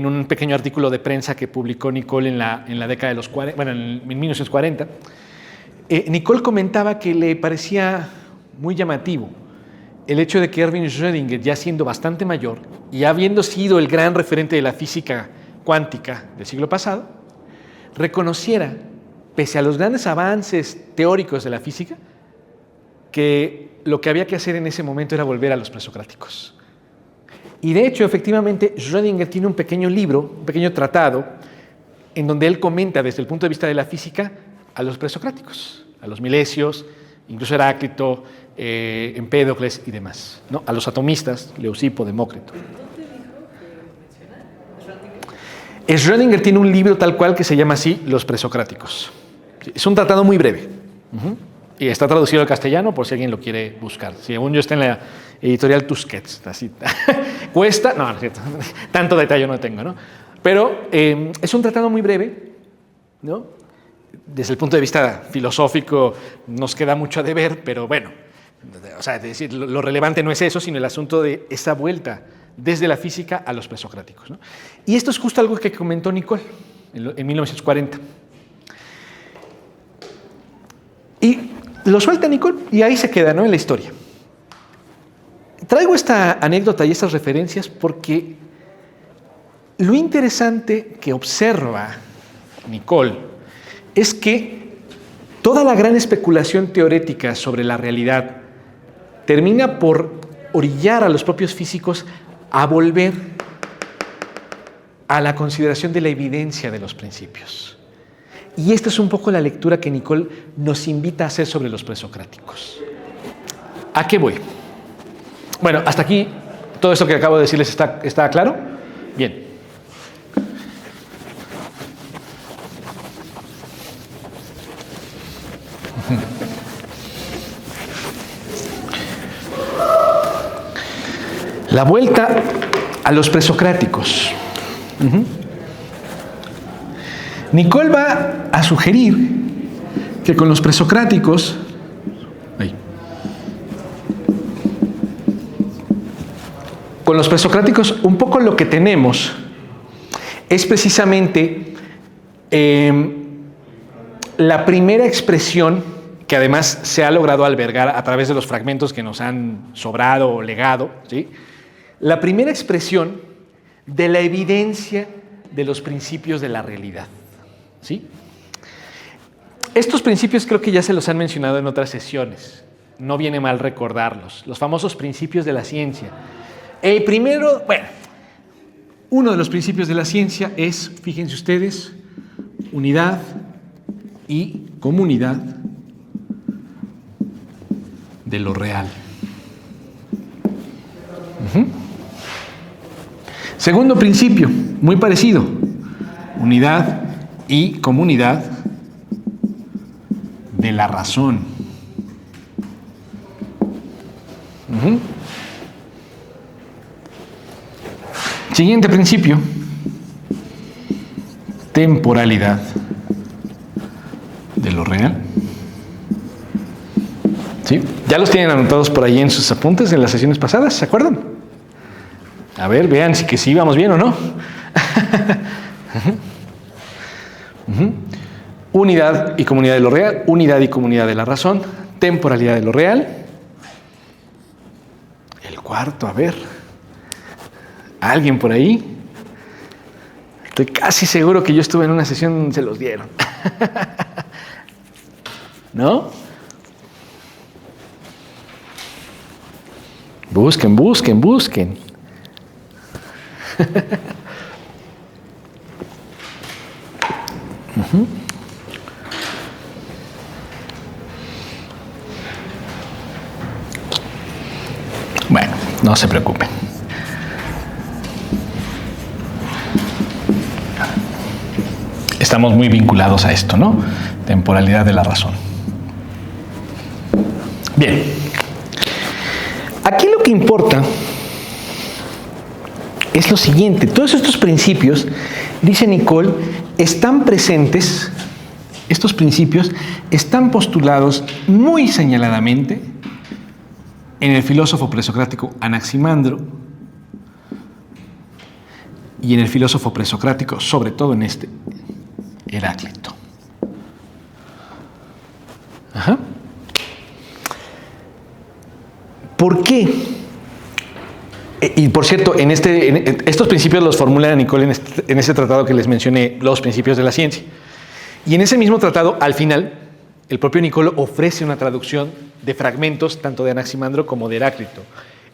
un pequeño artículo de prensa que publicó Nicole en la década de los 40, bueno, en 1940, Nicole comentaba que le parecía muy llamativo el hecho de que Erwin Schrödinger, ya siendo bastante mayor y habiendo sido el gran referente de la física cuántica del siglo pasado, reconociera, pese a los grandes avances teóricos de la física, que lo que había que hacer en ese momento era volver a los presocráticos. Y de hecho, efectivamente, Schrödinger tiene un pequeño libro, un pequeño tratado, en donde él comenta desde el punto de vista de la física a los presocráticos, a los milesios, incluso Heráclito, Empédocles y demás, ¿no?, a los atomistas, Leucipo, Demócrito. Schrödinger tiene un libro tal cual que se llama así, Los presocráticos. Es un tratado muy breve. Y está traducido al castellano por si alguien lo quiere buscar. Según yo está en la editorial Tusquets. Así. Cuesta, no es cierto, tanto detalle no tengo, ¿no? Pero es un tratado muy breve, ¿no? Desde el punto de vista filosófico nos queda mucho a deber, pero bueno, o sea, es decir, lo relevante no es eso, sino el asunto de esa vuelta desde la física a los presocráticos, ¿no? Y esto es justo algo que comentó Nicole en 1940. Y lo suelta Nicole y ahí se queda, ¿no?, en la historia. Traigo esta anécdota y estas referencias porque lo interesante que observa Nicole es que toda la gran especulación teórica sobre la realidad termina por orillar a los propios físicos a volver a la consideración de la evidencia de los principios. Y esta es un poco la lectura que Nicole nos invita a hacer sobre los presocráticos. ¿A qué voy? Bueno, hasta aquí todo esto que acabo de decirles está claro. Bien. La vuelta a los presocráticos. Nicole va a sugerir que con los presocráticos, un poco lo que tenemos es precisamente la primera expresión que además se ha logrado albergar a través de los fragmentos que nos han sobrado o legado, ¿sí? La primera expresión de la evidencia de los principios de la realidad, ¿sí? Estos principios creo que ya se los han mencionado en otras sesiones, no viene mal recordarlos, los famosos principios de la ciencia. El primero, uno de los principios de la ciencia es, fíjense ustedes, unidad y comunidad de lo real. Segundo principio, muy parecido, unidad y comunidad de la razón. Siguiente principio, temporalidad de lo real. ¿Sí? Ya los tienen anotados por ahí en sus apuntes en las sesiones pasadas, ¿se acuerdan? A ver, vean si que sí vamos bien o no. Unidad y comunidad de lo real, unidad y comunidad de la razón, temporalidad de lo real. El cuarto, a ver. ¿Alguien por ahí? Estoy casi seguro que yo estuve en una sesión donde se los dieron. ¿No? Busquen. Bueno, no se preocupen. Estamos muy vinculados a esto, ¿no? Temporalidad de la razón. Bien. Aquí lo que importa es lo siguiente. Todos estos principios, dice Nicole, están presentes, estos principios están postulados muy señaladamente en el filósofo presocrático Anaximandro y en el filósofo presocrático, sobre todo en este, Heráclito. ¿Por qué? Y por cierto, estos principios los formula Nicole en ese tratado que les mencioné, Los Principios de la Ciencia. Y en ese mismo tratado, al final, el propio Nicole ofrece una traducción de fragmentos tanto de Anaximandro como de Heráclito,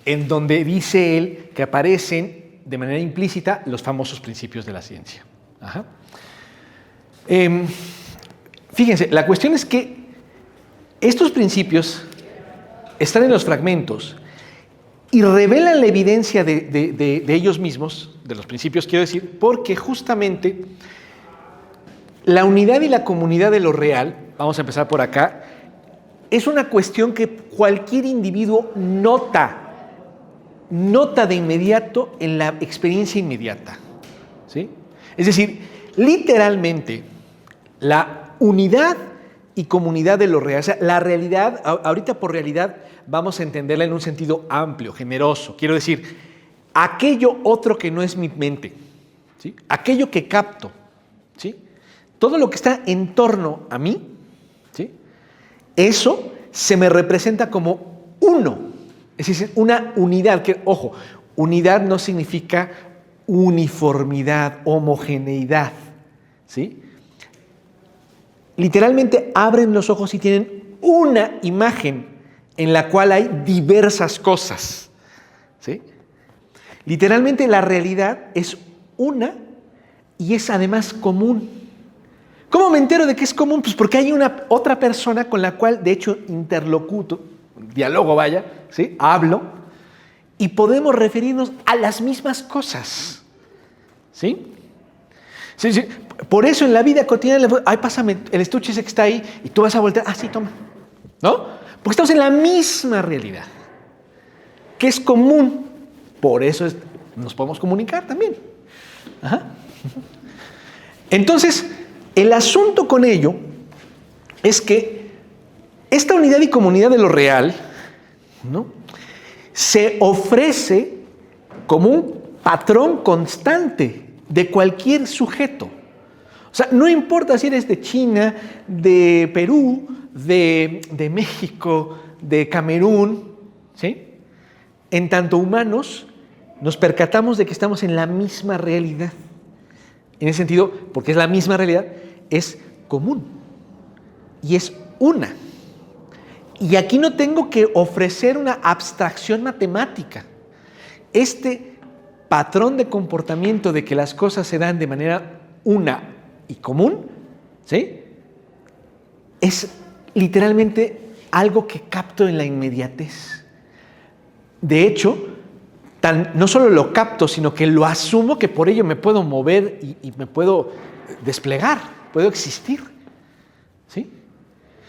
en donde dice él que aparecen de manera implícita los famosos principios de la ciencia. Fíjense, la cuestión es que estos principios están en los fragmentos y revelan la evidencia de ellos mismos, de los principios quiero decir, porque justamente la unidad y la comunidad de lo real, vamos a empezar por acá, es una cuestión que cualquier individuo nota de inmediato en la experiencia inmediata, ¿sí? Es decir, literalmente la unidad y comunidad de lo real, o sea, la realidad, ahorita por realidad vamos a entenderla en un sentido amplio, generoso, quiero decir, aquello otro que no es mi mente, ¿sí? Aquello que capto, ¿sí? Todo lo que está en torno a mí, ¿sí? Eso se me representa como uno, es decir, una unidad, que, ojo, unidad no significa uniformidad, homogeneidad, ¿sí? Literalmente abren los ojos y tienen una imagen en la cual hay diversas cosas, ¿sí? Literalmente la realidad es una y es además común. ¿Cómo me entero de que es común? Pues porque hay otra persona con la cual, de hecho, interlocuto, diálogo vaya, ¿sí? Hablo, y podemos referirnos a las mismas cosas, ¿sí? Sí, sí. Por eso en la vida cotidiana, ay, pásame el estuche ese que está ahí, y tú vas a voltear, sí, toma, ¿no? Porque estamos en la misma realidad, que es común, por eso nos podemos comunicar también, Ajá. Entonces, el asunto con ello es que esta unidad y comunidad de lo real, ¿no?, se ofrece como un patrón constante de cualquier sujeto. O sea, no importa si eres de China, de Perú, de México, de Camerún, ¿sí? En tanto humanos, nos percatamos de que estamos en la misma realidad. En ese sentido, porque es la misma realidad, es común y es una. Y aquí no tengo que ofrecer una abstracción matemática. Este patrón de comportamiento de que las cosas se dan de manera una y común, ¿sí?, es literalmente algo que capto en la inmediatez. De hecho, no solo lo capto, sino que lo asumo, que por ello me puedo mover y me puedo desplegar, puedo existir, ¿sí?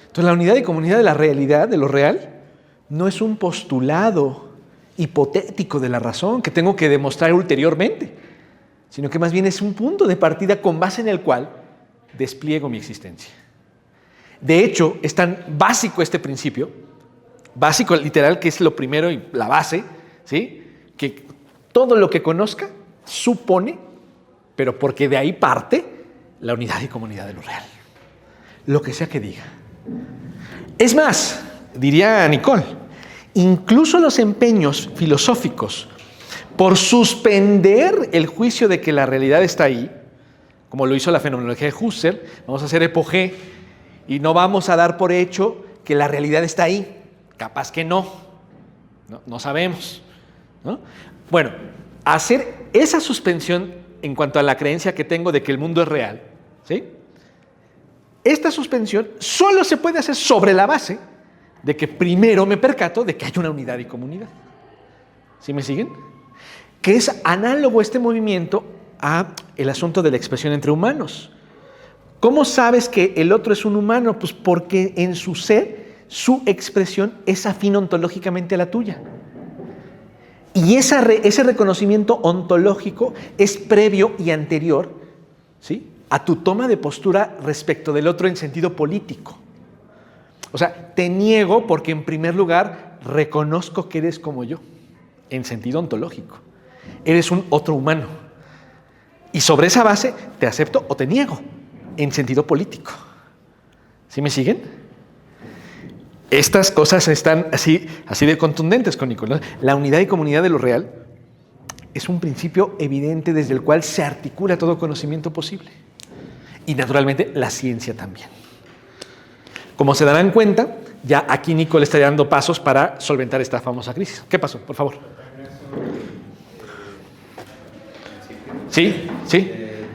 Entonces, la unidad y comunidad de la realidad, de lo real, no es un postulado hipotético de la razón que tengo que demostrar ulteriormente, sino que más bien es un punto de partida con base en el cual despliego mi existencia. De hecho, es tan básico este principio, básico literal, que es lo primero y la base, ¿sí?, que todo lo que conozca supone, pero porque de ahí parte, la unidad y comunidad de lo real. Lo que sea que diga. Es más, diría Nicole, incluso los empeños filosóficos por suspender el juicio de que la realidad está ahí, como lo hizo la fenomenología de Husserl, vamos a hacer epogé y no vamos a dar por hecho que la realidad está ahí. Capaz que no sabemos, ¿no? Bueno, hacer esa suspensión en cuanto a la creencia que tengo de que el mundo es real, ¿sí? Esta suspensión solo se puede hacer sobre la base de que primero me percato de que hay una unidad y comunidad. ¿Sí me siguen? Que es análogo este movimiento a el asunto de la expresión entre humanos. ¿Cómo sabes que el otro es un humano? Pues porque en su ser, su expresión es afín ontológicamente a la tuya. Y ese reconocimiento ontológico es previo y anterior, ¿sí?, a tu toma de postura respecto del otro en sentido político. O sea, te niego porque en primer lugar reconozco que eres como yo, en sentido ontológico. Eres un otro humano. Y sobre esa base te acepto o te niego, en sentido político. ¿Sí me siguen? Estas cosas están así de contundentes con Nicolás. La unidad y comunidad de lo real es un principio evidente desde el cual se articula todo conocimiento posible. Y naturalmente la ciencia también. Como se darán cuenta, ya aquí Nicole está dando pasos para solventar esta famosa crisis. ¿Qué pasó? Por favor. Sí. De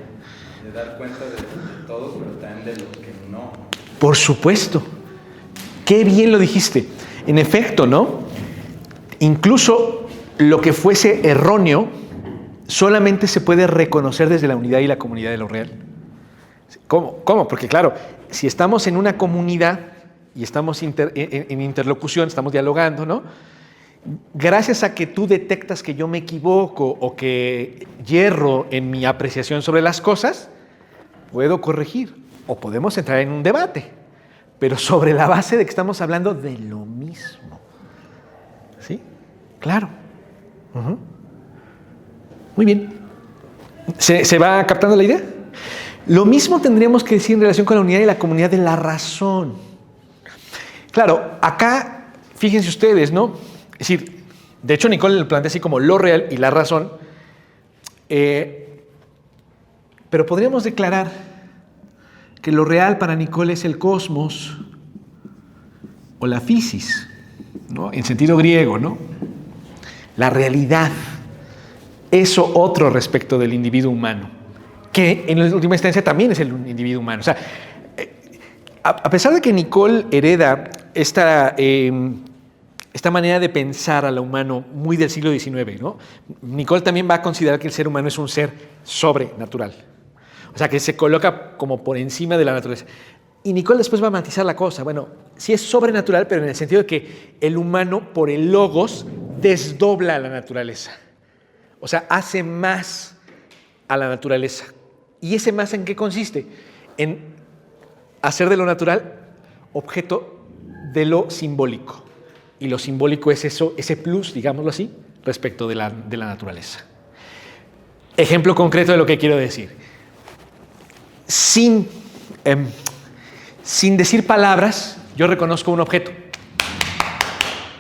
dar cuenta de todo, pero también de lo que no. Por supuesto. Qué bien lo dijiste. En efecto, ¿no? Incluso lo que fuese erróneo solamente se puede reconocer desde la unidad y la comunidad de lo real. ¿Cómo? Porque claro, si estamos en una comunidad y estamos en interlocución, estamos dialogando, ¿no? Gracias a que tú detectas que yo me equivoco o que yerro en mi apreciación sobre las cosas, puedo corregir o podemos entrar en un debate, pero sobre la base de que estamos hablando de lo mismo. ¿Sí? Claro. Uh-huh. Muy bien. ¿Se va captando la idea? Lo mismo tendríamos que decir en relación con la unidad y la comunidad de la razón. Claro, acá, fíjense ustedes, ¿no? Es decir, de hecho Nicole lo plantea así como lo real y la razón, pero podríamos declarar que lo real para Nicole es el cosmos o la physis, ¿no? En sentido griego, ¿no? La realidad, eso otro respecto del individuo humano, que en última instancia también es el individuo humano. O sea, a pesar de que Nicole hereda esta manera de pensar a lo humano muy del siglo XIX, ¿no? Nicole también va a considerar que el ser humano es un ser sobrenatural. O sea, que se coloca como por encima de la naturaleza. Y Nicole después va a matizar la cosa. Bueno, sí es sobrenatural, pero en el sentido de que el humano, por el logos, desdobla la naturaleza. O sea, hace más a la naturaleza. ¿Y ese más en qué consiste? En hacer de lo natural objeto de lo simbólico. Y lo simbólico es eso, ese plus, digámoslo así, respecto de la naturaleza. Ejemplo concreto de lo que quiero decir. Sin decir palabras, yo reconozco un objeto.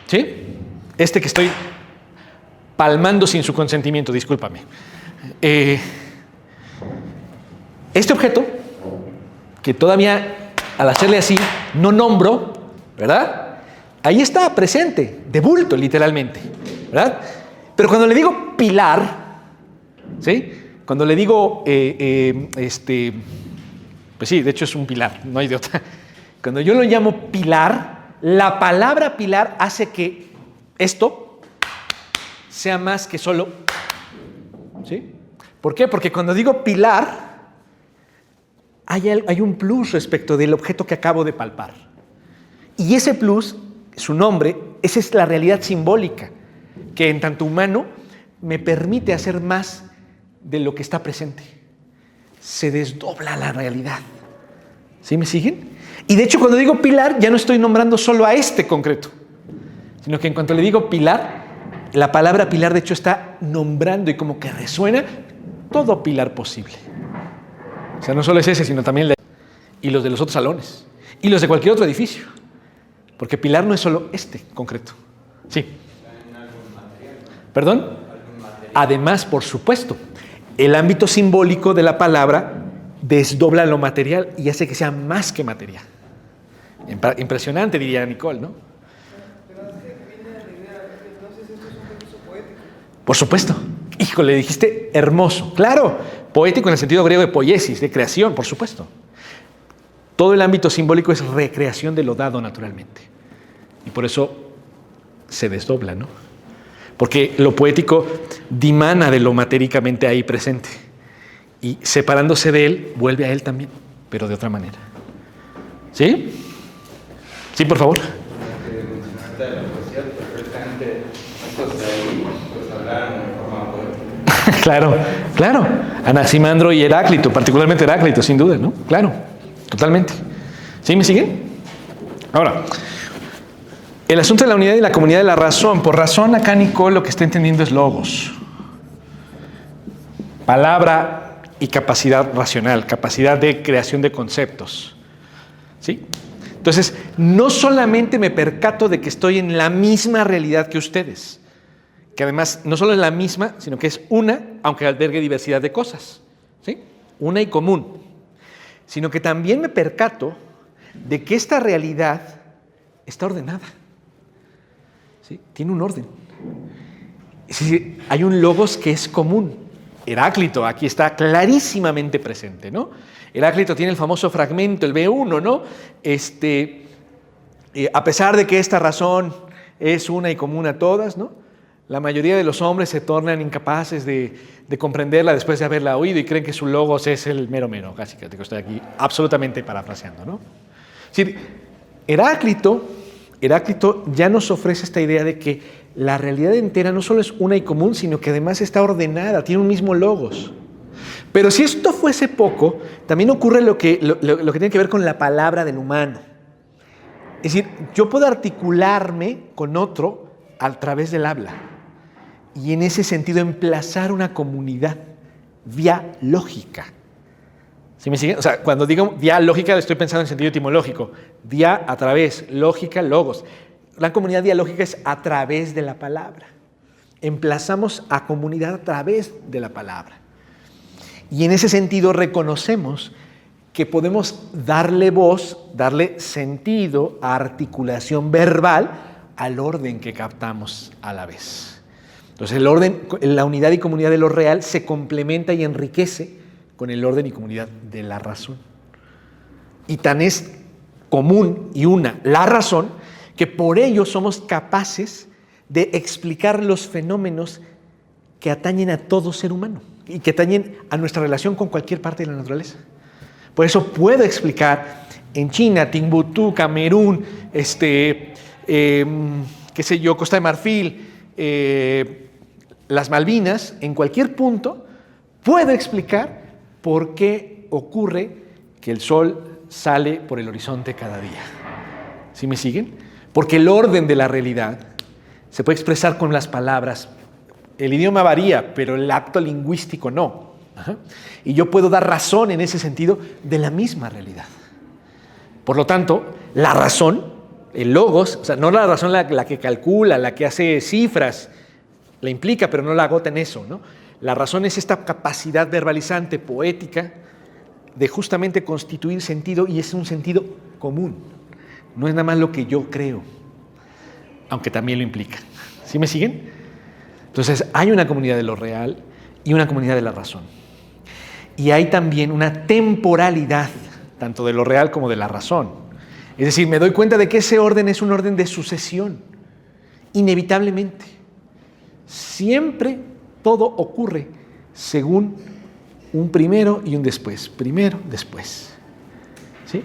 ¿Sí? Este que estoy palmando sin su consentimiento, discúlpame. Este objeto, que todavía al hacerle así no nombro, ¿verdad? Ahí está presente, de bulto literalmente, ¿verdad? Pero cuando le digo pilar, ¿sí? Cuando le digo, pues sí, de hecho es un pilar, no hay de otra. Cuando yo lo llamo pilar, la palabra pilar hace que esto sea más que solo, ¿sí? ¿Por qué? Porque cuando digo pilar, hay un plus respecto del objeto que acabo de palpar. Y ese plus, su nombre, esa es la realidad simbólica, que en tanto humano me permite hacer más de lo que está presente. Se desdobla la realidad. ¿Sí me siguen? Y de hecho, cuando digo pilar, ya no estoy nombrando solo a este concreto, sino que en cuanto le digo pilar, la palabra pilar de hecho está nombrando y como que resuena todo pilar posible. O sea, no solo es ese, sino también y los de los otros salones y los de cualquier otro edificio. Porque pilar no es solo este concreto. Sí. ¿Perdón? Además, por supuesto, el ámbito simbólico de la palabra desdobla lo material y hace que sea más que material. Impresionante, diría Nicole, ¿no? Por supuesto. Híjole, dijiste hermoso. Claro, poético en el sentido griego de poiesis, de creación, por supuesto. Todo el ámbito simbólico es recreación de lo dado naturalmente. Y por eso se desdobla, ¿no? Porque lo poético dimana de lo matéricamente ahí presente. Y separándose de él, vuelve a él también, pero de otra manera. ¿Sí? Sí, por favor. De la poesía, perfectamente, estos de ahí, pues hablaron en forma poética. Claro, claro. Anaximandro y Heráclito, particularmente Heráclito, sin duda, ¿no? Claro, totalmente. ¿Sí me siguen? Ahora, el asunto de la unidad y la comunidad de la razón. Por razón, acá Nicole lo que está entendiendo es logos. Palabra y capacidad racional, capacidad de creación de conceptos. ¿Sí? Entonces, no solamente me percato de que estoy en la misma realidad que ustedes, que además no solo es la misma, sino que es una, aunque albergue diversidad de cosas, ¿sí? Una y común, sino que también me percato de que esta realidad está ordenada, ¿sí? Tiene un orden. Es decir, hay un logos que es común. Heráclito aquí está clarísimamente presente, ¿no? Heráclito tiene el famoso fragmento, el B1, ¿no? A pesar de que esta razón es una y común a todas, ¿no? La mayoría de los hombres se tornan incapaces de comprenderla después de haberla oído y creen que su logos es el mero mero, casi que estoy aquí absolutamente parafraseando, ¿no? Es decir, Heráclito ya nos ofrece esta idea de que la realidad entera no solo es una y común, sino que además está ordenada, tiene un mismo logos. Pero si esto fuese poco, también ocurre lo que tiene que ver con la palabra del humano. Es decir, yo puedo articularme con otro a través del habla y en ese sentido emplazar una comunidad vía lógica. ¿Sí me siguen? O sea, cuando digo vía lógica estoy pensando en sentido etimológico. Vía a través, lógica, logos. La comunidad dialógica es a través de la palabra. Emplazamos a comunidad a través de la palabra. Y en ese sentido reconocemos que podemos darle voz, darle sentido a articulación verbal al orden que captamos a la vez. Entonces el orden, la unidad y comunidad de lo real se complementa y enriquece con el orden y comunidad de la razón. Y tan es común y una la razón que por ello somos capaces de explicar los fenómenos que atañen a todo ser humano y que atañen a nuestra relación con cualquier parte de la naturaleza. Por eso puedo explicar en China, Timbuktu, Camerún, qué sé yo, Costa de Marfil, las Malvinas, en cualquier punto, puedo explicar por qué ocurre que el sol sale por el horizonte cada día. ¿Sí me siguen? Porque el orden de la realidad se puede expresar con las palabras. El idioma varía, pero el acto lingüístico no. Ajá. Y yo puedo dar razón en ese sentido de la misma realidad. Por lo tanto, la razón, el logos, o sea, no la razón la que calcula, la que hace cifras, la implica, pero no la agota en eso, ¿no? La razón es esta capacidad verbalizante, poética, de justamente constituir sentido, y es un sentido común. No es nada más lo que yo creo, aunque también lo implica. ¿Sí me siguen? Entonces, hay una comunidad de lo real y una comunidad de la razón. Y hay también una temporalidad, tanto de lo real como de la razón. Es decir, me doy cuenta de que ese orden es un orden de sucesión, inevitablemente. Siempre todo ocurre según un primero y un después. Primero, después. ¿Sí?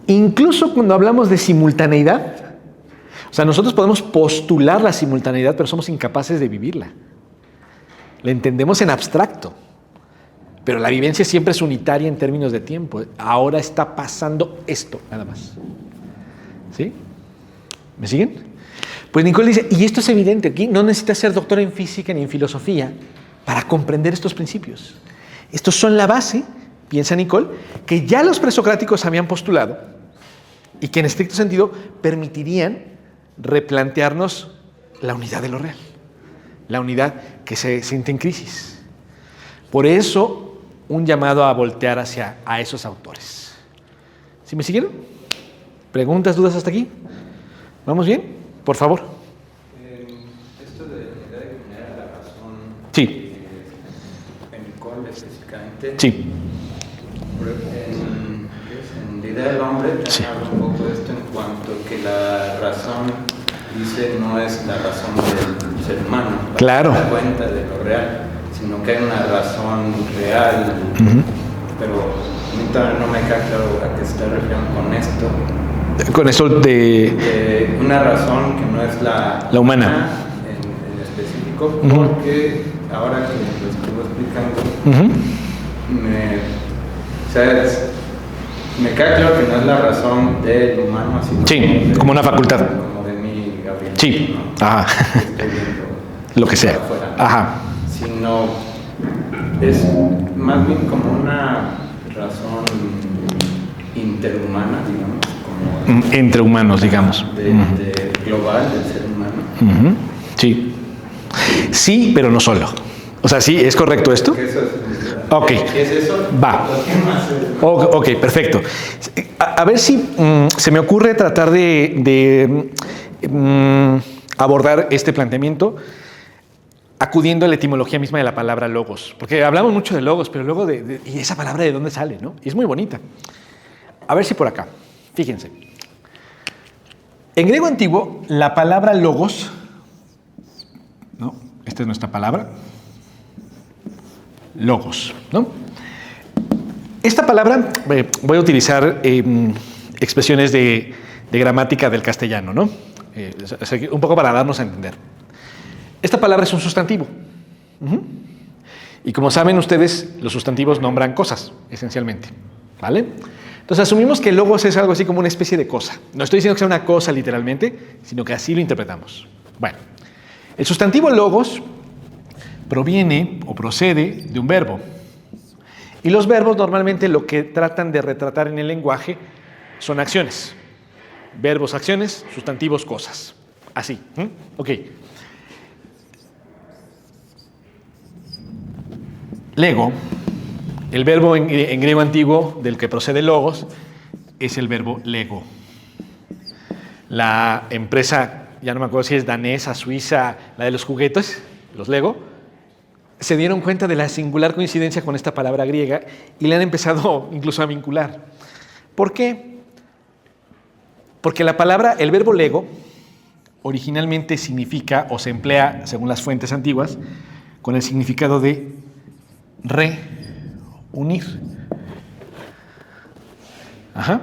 Incluso cuando hablamos de simultaneidad, o sea, nosotros podemos postular la simultaneidad, pero somos incapaces de vivirla. La entendemos en abstracto, pero la vivencia siempre es unitaria en términos de tiempo. Ahora está pasando esto, nada más. ¿Sí? ¿Me siguen? Pues Nicole dice, y esto es evidente, aquí no necesitas ser doctor en física ni en filosofía para comprender estos principios. Estos son la base, piensa Nicole, que ya los presocráticos habían postulado y que en estricto sentido permitirían replantearnos la unidad de lo real, la unidad que se siente en crisis. Por eso, un llamado a voltear a esos autores. ¿Sí me siguieron? ¿Preguntas, dudas hasta aquí? ¿Vamos bien? Por favor. Esto de la idea de comunidad de la razón. Sí. En Nicole específicamente. Sí. En la idea del hombre Sí. habla un poco de esto en cuanto que la razón, dice, no es la razón del ser humano. Claro. Para dar cuenta de lo real, sino que hay una razón real. Pero a mí todavía no me queda claro a qué se está refiriendo con esto. Con eso de Una razón que no es la humana. En específico, porque ahora que lo estuvo explicando, me queda claro que no es la razón del humano, así como una facultad. Como de mí, Gabriel. Sí, ¿no? ajá. Estoy viendo Lo que sea. afuera, Ajá. sino es más bien como una razón interhumana, digamos. Entre humanos, digamos. Global del ser humano. Sí. Sí, pero no solo. O sea, sí, ¿es correcto esto? Eso es, Ok. ¿es eso? Va. ¿Qué más es? Ok, perfecto. A ver si se me ocurre tratar de abordar este planteamiento acudiendo a la etimología misma de la palabra logos. Porque hablamos mucho de logos, pero luego ¿y esa palabra de dónde sale, no? Y es muy bonita. A ver si por acá. Fíjense. En griego antiguo, la palabra logos, ¿no? Esta es nuestra palabra. Logos, ¿no? Esta palabra, voy a utilizar expresiones de gramática del castellano, ¿no? Un poco para darnos a entender. Esta palabra es un sustantivo. Y como saben ustedes, los sustantivos nombran cosas, esencialmente, ¿vale? Entonces asumimos que logos es algo así como una especie de cosa. No estoy diciendo que sea una cosa literalmente, sino que así lo interpretamos. Bueno, el sustantivo logos proviene o procede de un verbo. Y los verbos normalmente lo que tratan de retratar en el lenguaje son acciones. Verbos, acciones, sustantivos, cosas. Así. Ok. Lego, el verbo en griego antiguo del que procede logos, es el verbo lego. La empresa, ya no me acuerdo si es danesa, suiza, la de los juguetes, los Lego, se dieron cuenta de la singular coincidencia con esta palabra griega y le han empezado incluso a vincular. ¿Por qué? Porque la palabra, el verbo lego, originalmente significa o se emplea, según las fuentes antiguas, con el significado de reunir. Ajá.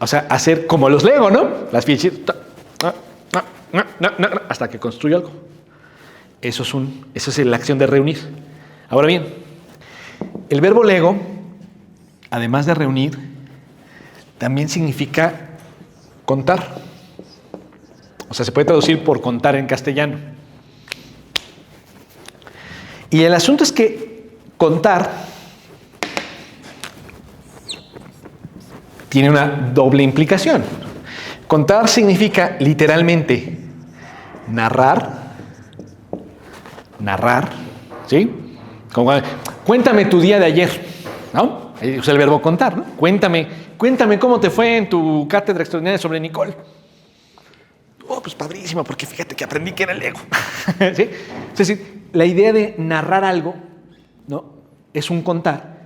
O sea, hacer como los Lego, ¿no? Las fichitas, hasta que construyo algo. Eso es la acción de reunir. Ahora bien, El verbo lego, además de reunir, también significa contar. O sea, se puede traducir por contar en castellano. Y el asunto es que contar tiene una doble implicación. Contar significa literalmente narrar, ¿sí? Como, cuéntame tu día de ayer, ¿no? Ahí usa el verbo contar, ¿no? Cuéntame cómo te fue en tu cátedra extraordinaria sobre Nicole. Oh, pues padrísimo, porque fíjate que aprendí que era el ego. ¿Sí? Es decir, la idea de narrar algo, ¿no? Es un contar.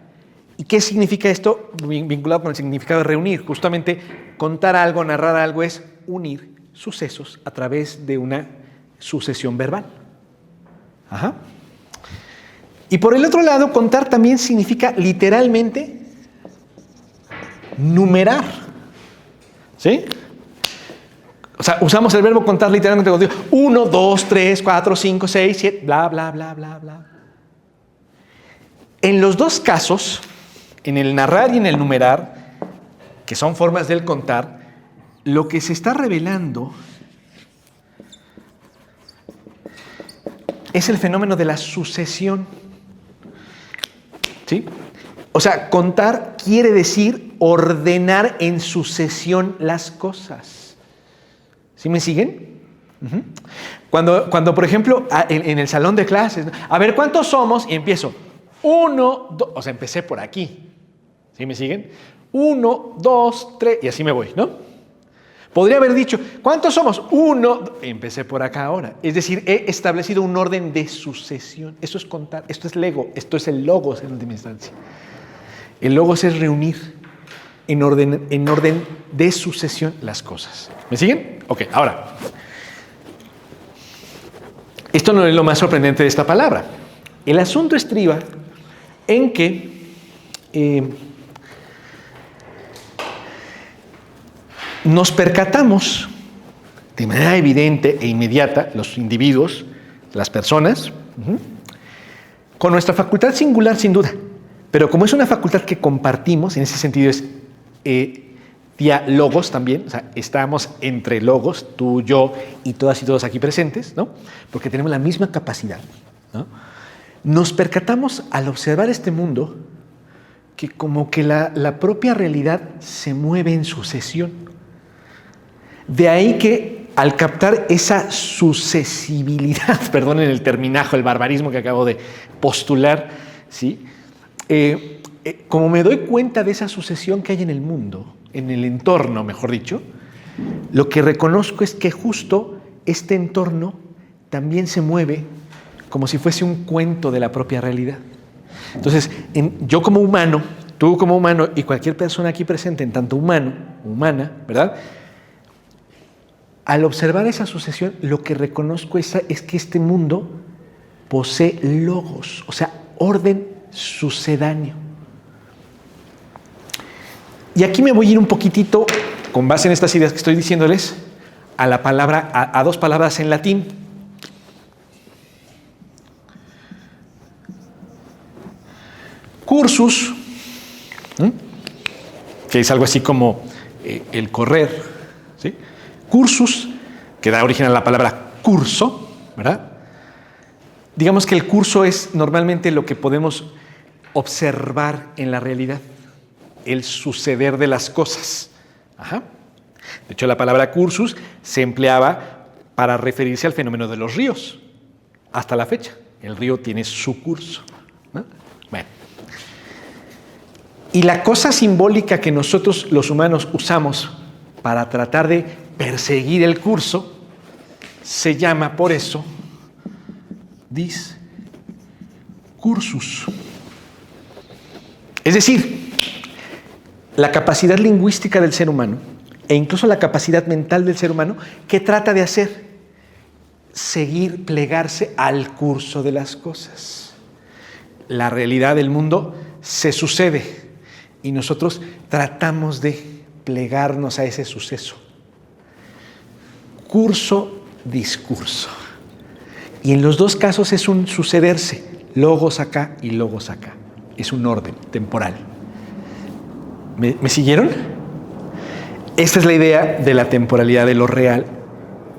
¿Y qué significa esto? Vinculado con el significado de reunir. Justamente contar algo, narrar algo es unir sucesos a través de una sucesión verbal. Ajá. Y por el otro lado, contar también significa literalmente numerar. ¿Sí? O sea, usamos el verbo contar literalmente cuando digo 1, 2, 3, 4, 5, 6, 7, bla, bla, bla, bla, bla. En los dos casos, en el narrar y en el numerar, que son formas del contar, lo que se está revelando es el fenómeno de la sucesión. ¿Sí? O sea, contar quiere decir ordenar en sucesión las cosas. ¿Sí me siguen? Uh-huh. Cuando, por ejemplo, en el salón de clases, a ver, ¿cuántos somos? Y empiezo, 1, 2, o sea, empecé por aquí. ¿Sí me siguen? 1, 2, 3, y así me voy, ¿no? Podría haber dicho, ¿cuántos somos? 1, empecé por acá ahora. Es decir, he establecido un orden de sucesión. Eso es contar, esto es lego, esto es el logos en última instancia. El logos es reunir en orden de sucesión las cosas. ¿Me siguen? Ok, ahora. Esto no es lo más sorprendente de esta palabra. El asunto estriba en que nos percatamos de manera evidente e inmediata, los individuos, las personas, con nuestra facultad singular sin duda, pero como es una facultad que compartimos, en ese sentido es logos también, o sea, estamos entre logos, tú, yo y todos aquí presentes, ¿no? Porque tenemos la misma capacidad, ¿no? Nos percatamos al observar este mundo que como que la propia realidad se mueve en sucesión. De ahí que al captar esa sucesibilidad, perdonen el terminajo, el barbarismo que acabo de postular, ¿sí? Como me doy cuenta de esa sucesión que hay en el mundo, en el entorno, mejor dicho, lo que reconozco es que justo este entorno también se mueve como si fuese un cuento de la propia realidad. Entonces, yo como humano, tú como humano y cualquier persona aquí presente, en tanto humano, humana, ¿verdad? Al observar esa sucesión, lo que reconozco es que este mundo posee logos, o sea, orden sucedáneo. Y aquí me voy a ir un poquitito, con base en estas ideas que estoy diciéndoles, a la palabra, a dos palabras en latín. Cursus, que es algo así como el correr, ¿sí? Cursus, que da origen a la palabra curso, ¿verdad? Digamos que el curso es normalmente lo que podemos observar en la realidad, el suceder de las cosas. Ajá. De hecho, la palabra cursus se empleaba para referirse al fenómeno de los ríos. Hasta la fecha, el río tiene su curso, ¿no? Bueno. Y la cosa simbólica que nosotros los humanos usamos para tratar de perseguir el curso se llama, por eso, discursus. Es decir, la capacidad lingüística del ser humano e incluso la capacidad mental del ser humano, ¿qué trata de hacer? Seguir, plegarse al curso de las cosas. La realidad del mundo se sucede y nosotros tratamos de plegarnos a ese suceso. Curso, discurso. Y en los dos casos es un sucederse, logos acá y logos acá. es un orden temporal. ¿Me siguieron? Esta es la idea de la temporalidad de lo real,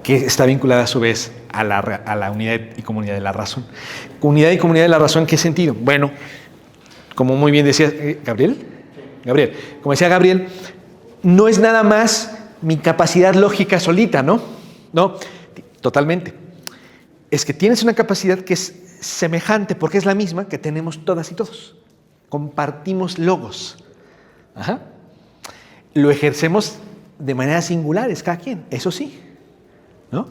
que está vinculada a su vez a la unidad y comunidad de la razón. Unidad y comunidad de la razón, ¿en qué sentido? Bueno, como muy bien decía Gabriel, como decía Gabriel, no es nada más mi capacidad lógica solita, ¿no? No, totalmente. Es que tienes una capacidad que es semejante, porque es la misma que tenemos todas y todos. Compartimos logos. Ajá. Lo ejercemos de maneras singulares, cada quien, eso sí, ¿no?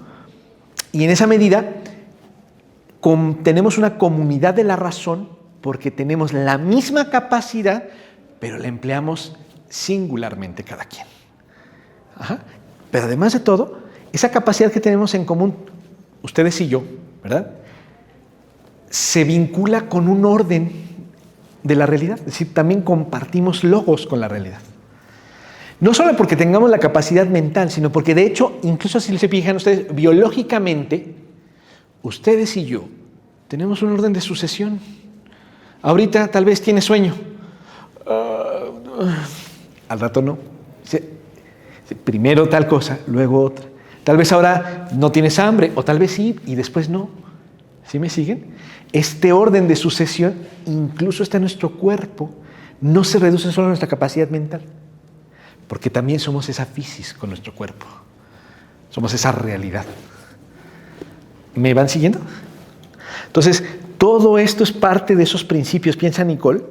Y en esa medida tenemos una comunidad de la razón porque tenemos la misma capacidad, pero la empleamos singularmente cada quien. Ajá. Pero además de todo, esa capacidad que tenemos en común, ustedes y yo, ¿verdad?, se vincula con un orden de la realidad. Es decir, también compartimos logos con la realidad. No solo porque tengamos la capacidad mental, sino porque de hecho, incluso si se fijan ustedes, biológicamente, ustedes y yo tenemos un orden de sucesión. Ahorita tal vez tiene sueño. Al rato no. Primero tal cosa, luego otra. Tal vez ahora no tienes hambre, o tal vez sí, y después no. ¿Sí me siguen? Este orden de sucesión incluso está en nuestro cuerpo. No se reduce solo a nuestra capacidad mental, porque también somos esa fisis con nuestro cuerpo. Somos esa realidad. ¿Me van siguiendo? Entonces, todo esto es parte de esos principios, piensa Nicole,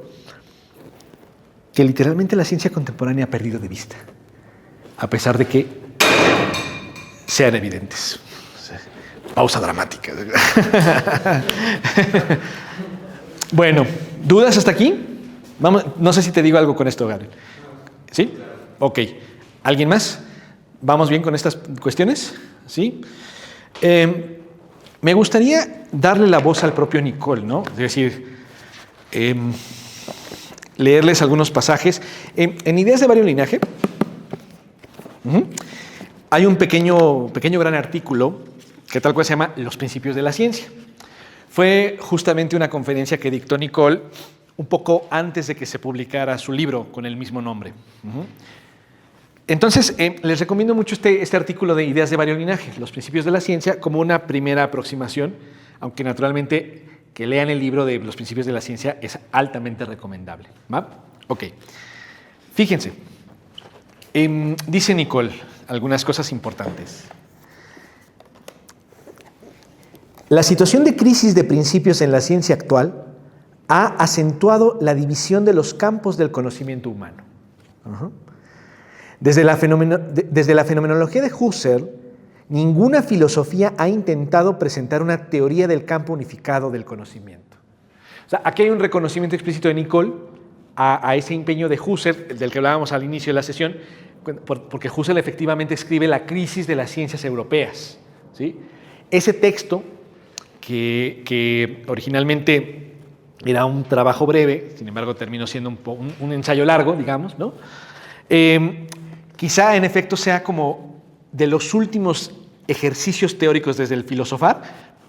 que literalmente la ciencia contemporánea ha perdido de vista, a pesar de que sean evidentes. Pausa dramática. Bueno, ¿dudas hasta aquí? Vamos, no sé si te digo algo con esto, Gabriel. ¿Sí? Ok. ¿Alguien más? ¿Vamos bien con estas cuestiones? ¿Sí? Me gustaría darle la voz al propio Nicole, ¿no? Es decir, leerles algunos pasajes. En Ideas de Varios Linaje hay un pequeño gran artículo que tal cual se llama Los principios de la ciencia. Fue justamente una conferencia que dictó Nicole un poco antes de que se publicara su libro con el mismo nombre. Entonces, les recomiendo mucho este artículo de Ideas de Varios Linaje, Los principios de la ciencia, como una primera aproximación, aunque naturalmente que lean el libro de Los principios de la ciencia es altamente recomendable. ¿Va? Ok. Fíjense, dice Nicole algunas cosas importantes. La situación de crisis de principios en la ciencia actual ha acentuado la división de los campos del conocimiento humano. Desde la fenomenología de Husserl, ninguna filosofía ha intentado presentar una teoría del campo unificado del conocimiento. O sea, aquí hay un reconocimiento explícito de Nicole a ese empeño de Husserl, del que hablábamos al inicio de la sesión, porque Husserl efectivamente escribe La crisis de las ciencias europeas, ¿sí? Ese texto, que originalmente era un trabajo breve, sin embargo terminó siendo un ensayo largo, digamos, ¿no? Quizá en efecto sea como de los últimos ejercicios teóricos desde el filosofar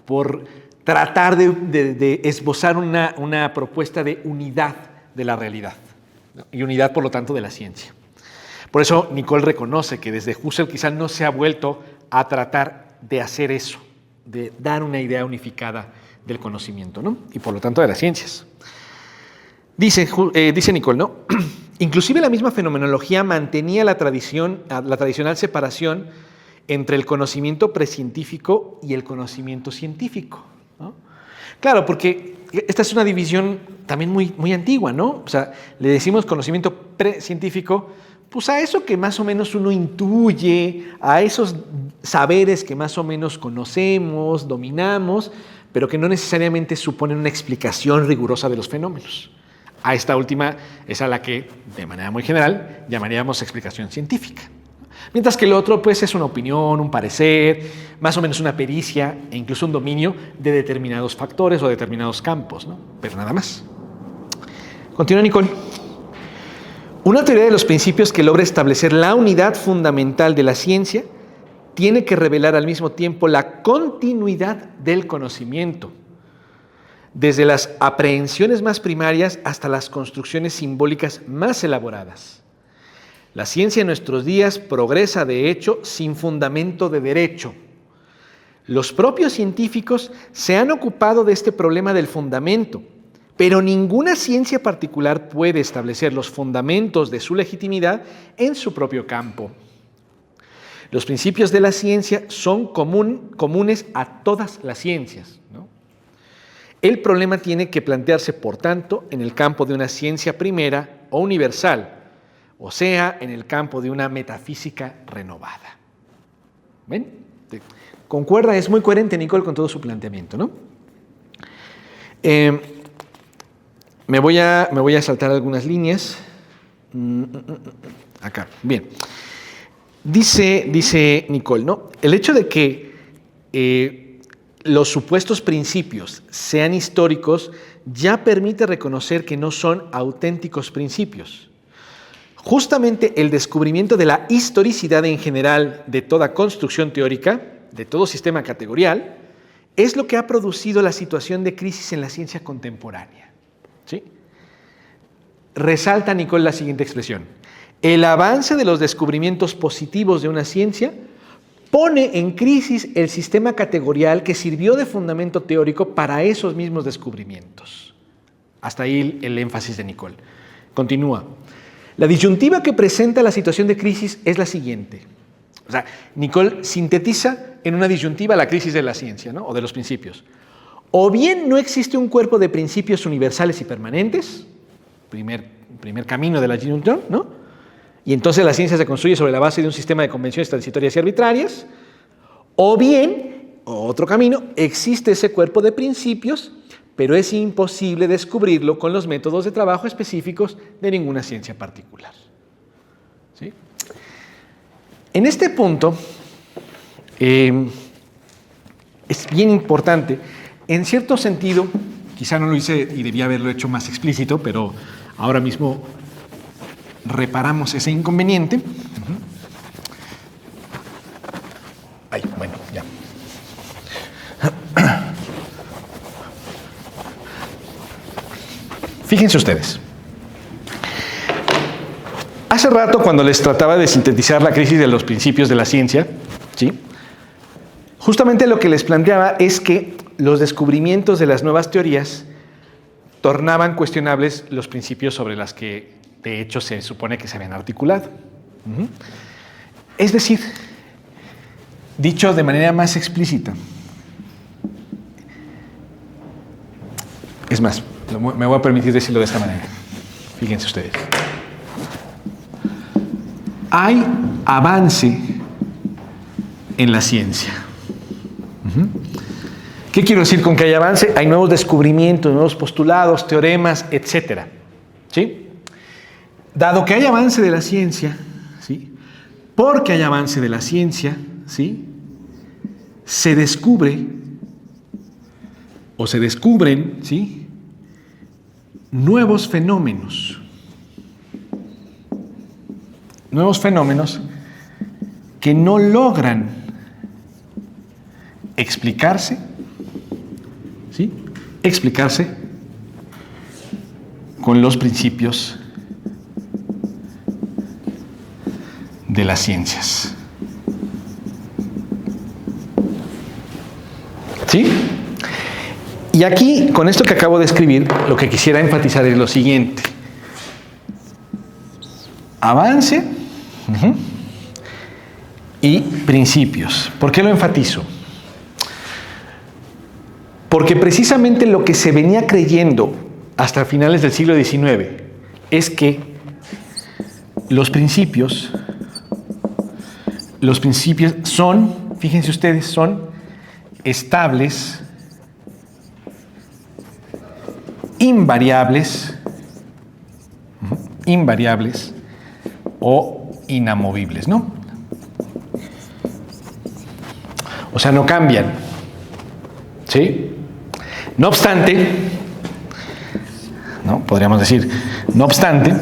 por tratar de esbozar una propuesta de unidad de la realidad, ¿no? Y unidad, por lo tanto, de la ciencia. Por eso Nicole reconoce que desde Husserl quizá no se ha vuelto a tratar de hacer eso, de dar una idea unificada del conocimiento, ¿no? Y por lo tanto de las ciencias. Dice Nicole, ¿no? Inclusive la misma fenomenología mantenía la tradicional separación entre el conocimiento precientífico y el conocimiento científico, ¿no? Claro, porque esta es una división también muy antigua, ¿no? O sea, le decimos conocimiento precientífico, pues a eso que más o menos uno intuye, a esos saberes que más o menos conocemos, dominamos, pero que no necesariamente suponen una explicación rigurosa de los fenómenos. A esta última es a la que, de manera muy general, llamaríamos explicación científica. Mientras que el otro, pues, es una opinión, un parecer, más o menos una pericia e incluso un dominio de determinados factores o determinados campos, ¿no? Pero nada más. Continúa Nicole. Una teoría de los principios que logra establecer la unidad fundamental de la ciencia tiene que revelar al mismo tiempo la continuidad del conocimiento. desde las aprehensiones más primarias hasta las construcciones simbólicas más elaboradas. La ciencia en nuestros días progresa, de hecho, sin fundamento de derecho. Los propios científicos se han ocupado de este problema del fundamento, pero ninguna ciencia particular puede establecer los fundamentos de su legitimidad en su propio campo. Los principios de la ciencia son comunes a todas las ciencias, ¿no? El problema tiene que plantearse, por tanto, en el campo de una ciencia primera o universal, o sea, en el campo de una metafísica renovada. ¿Ven? Concuerda, es muy coherente Nicole con todo su planteamiento, ¿no? Me voy a saltar algunas líneas. Acá, bien. Dice Nicole, ¿no? El hecho de que los supuestos principios sean históricos ya permite reconocer que no son auténticos principios. Justamente el descubrimiento de la historicidad en general de toda construcción teórica, de todo sistema categorial, es lo que ha producido la situación de crisis en la ciencia contemporánea. ¿Sí? Resalta Nicole la siguiente expresión: el avance de los descubrimientos positivos de una ciencia pone en crisis el sistema categorial que sirvió de fundamento teórico para esos mismos descubrimientos. Hasta ahí el énfasis de Nicole. Continúa. La disyuntiva que presenta la situación de crisis es la siguiente. O sea, Nicole sintetiza en una disyuntiva la crisis de la ciencia, ¿no? O de los principios. O bien no existe un cuerpo de principios universales y permanentes, primer camino de la disyunción, ¿no? Y entonces la ciencia se construye sobre la base de un sistema de convenciones transitorias y arbitrarias. O bien, otro camino, existe ese cuerpo de principios, pero es imposible descubrirlo con los métodos de trabajo específicos de ninguna ciencia particular. ¿Sí? En este punto, es bien importante, en cierto sentido, quizá no lo hice y debía haberlo hecho más explícito, pero ahora mismo reparamos ese inconveniente. Ay, bueno, ya. Fíjense ustedes. Hace rato, cuando les trataba de sintetizar la crisis de los principios de la ciencia, ¿sí? Justamente lo que les planteaba es que los descubrimientos de las nuevas teorías tornaban cuestionables los principios sobre los que, de hecho, se supone que se habían articulado. Es decir, dicho de manera más explícita, es más, me voy a permitir decirlo de esta manera. Fíjense ustedes. Hay avance en la ciencia. ¿Qué quiero decir con que hay avance? Hay nuevos descubrimientos, nuevos postulados, teoremas, etc. ¿Sí? Dado que hay avance de la ciencia, ¿sí? Porque hay avance de la ciencia, ¿sí? Se descubre o se descubren, ¿sí? Nuevos fenómenos. Nuevos fenómenos que no logran explicarse, ¿sí? Explicarse con los principios de las ciencias. ¿Sí? Y aquí, con esto que acabo de escribir, lo que quisiera enfatizar es lo siguiente. Avance y principios. ¿Por qué lo enfatizo? Porque precisamente lo que se venía creyendo hasta finales del siglo XIX es que los principios son, fíjense ustedes, son estables, invariables o inamovibles, ¿no? O sea, no cambian, ¿sí? No obstante, ¿no? Podríamos decir, no obstante,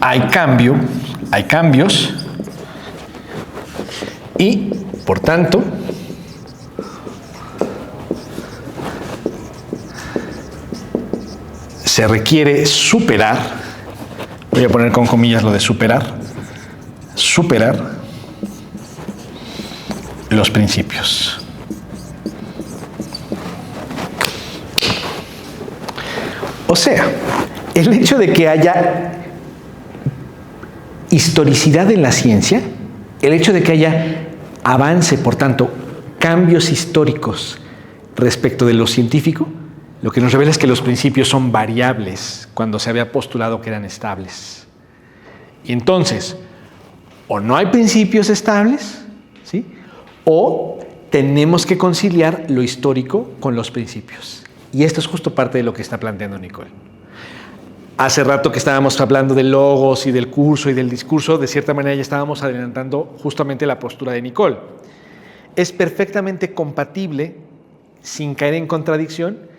hay cambios y, por tanto, se requiere superar, voy a poner con comillas lo de superar los principios. O sea, el hecho de que haya historicidad en la ciencia, el hecho de que haya avance, por tanto, cambios históricos respecto de lo científico, lo que nos revela es que los principios son variables cuando se había postulado que eran estables. Y entonces, o no hay principios estables, ¿sí?, o tenemos que conciliar lo histórico con los principios. Y esto es justo parte de lo que está planteando Nicole. Hace rato que estábamos hablando del logos y del curso y del discurso, de cierta manera ya estábamos adelantando justamente la postura de Nicole. Es perfectamente compatible, sin caer en contradicción,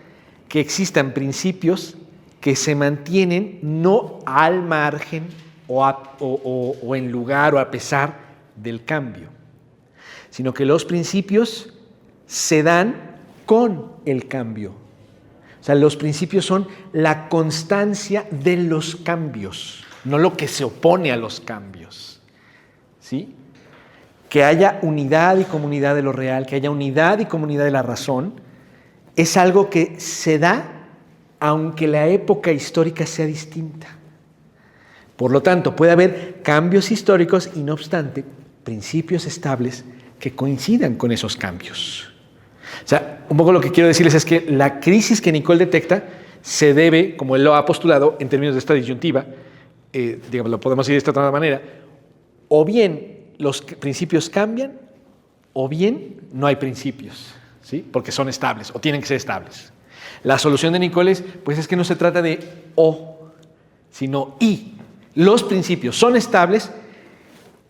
que existan principios que se mantienen no al margen o en lugar o a pesar del cambio, sino que los principios se dan con el cambio. O sea, los principios son la constancia de los cambios, no lo que se opone a los cambios, ¿sí? Que haya unidad y comunidad de lo real, que haya unidad y comunidad de la razón, es algo que se da aunque la época histórica sea distinta. Por lo tanto, puede haber cambios históricos y, no obstante, principios estables que coincidan con esos cambios. O sea, un poco lo que quiero decirles es que la crisis que Nicole detecta se debe, como él lo ha postulado en términos de esta disyuntiva, digamos, lo podemos decir de esta otra manera, o bien los principios cambian, o bien no hay principios, ¿sí?, porque son estables o tienen que ser estables. La solución de Nicole pues es que no se trata de o, sino y. Los principios son estables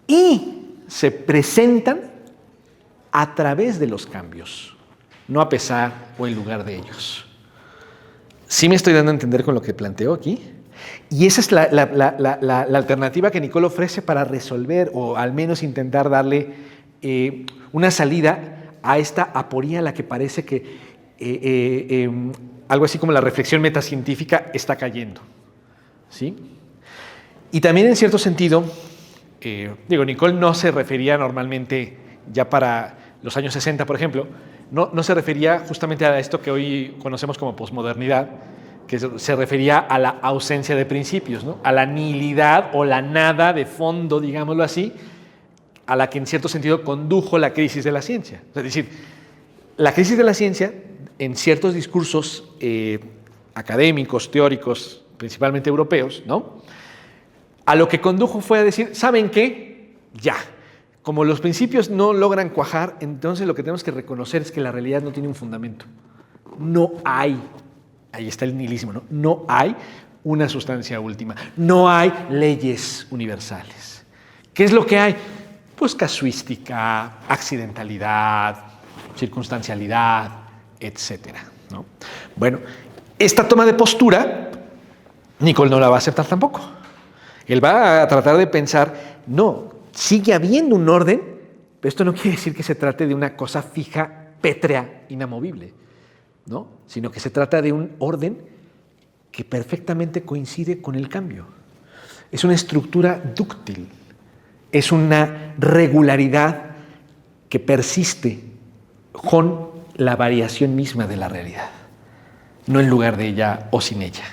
y se presentan a través de los cambios, no a pesar o en lugar de ellos. ¿Sí me estoy dando a entender con lo que planteo aquí? Y esa es la alternativa que Nicole ofrece para resolver o al menos intentar darle una salida a esta aporía a la que parece que algo así como la reflexión metacientífica está cayendo, ¿sí? Y también en cierto sentido, Nicole no se refería normalmente, ya para los años 60, por ejemplo, no se refería justamente a esto que hoy conocemos como posmodernidad, que se refería a la ausencia de principios, ¿no?, a la nihilidad o la nada de fondo, digámoslo así, a la que en cierto sentido condujo la crisis de la ciencia. Es decir, la crisis de la ciencia, en ciertos discursos académicos, teóricos, principalmente europeos, ¿no?, a lo que condujo fue a decir, ¿saben qué? Ya. Como los principios no logran cuajar, entonces lo que tenemos que reconocer es que la realidad no tiene un fundamento. No hay, ahí está el nihilismo, ¿no? No hay una sustancia última. No hay leyes universales. ¿Qué es lo que hay? Pues casuística, accidentalidad, circunstancialidad, etcétera, ¿no? Bueno, esta toma de postura, Nicole no la va a aceptar tampoco. Él va a tratar de pensar, no, sigue habiendo un orden, pero esto no quiere decir que se trate de una cosa fija, pétrea, inamovible, ¿no?, sino que se trata de un orden que perfectamente coincide con el cambio. Es una estructura dúctil, es una regularidad que persiste con la variación misma de la realidad, no en lugar de ella o sin ella.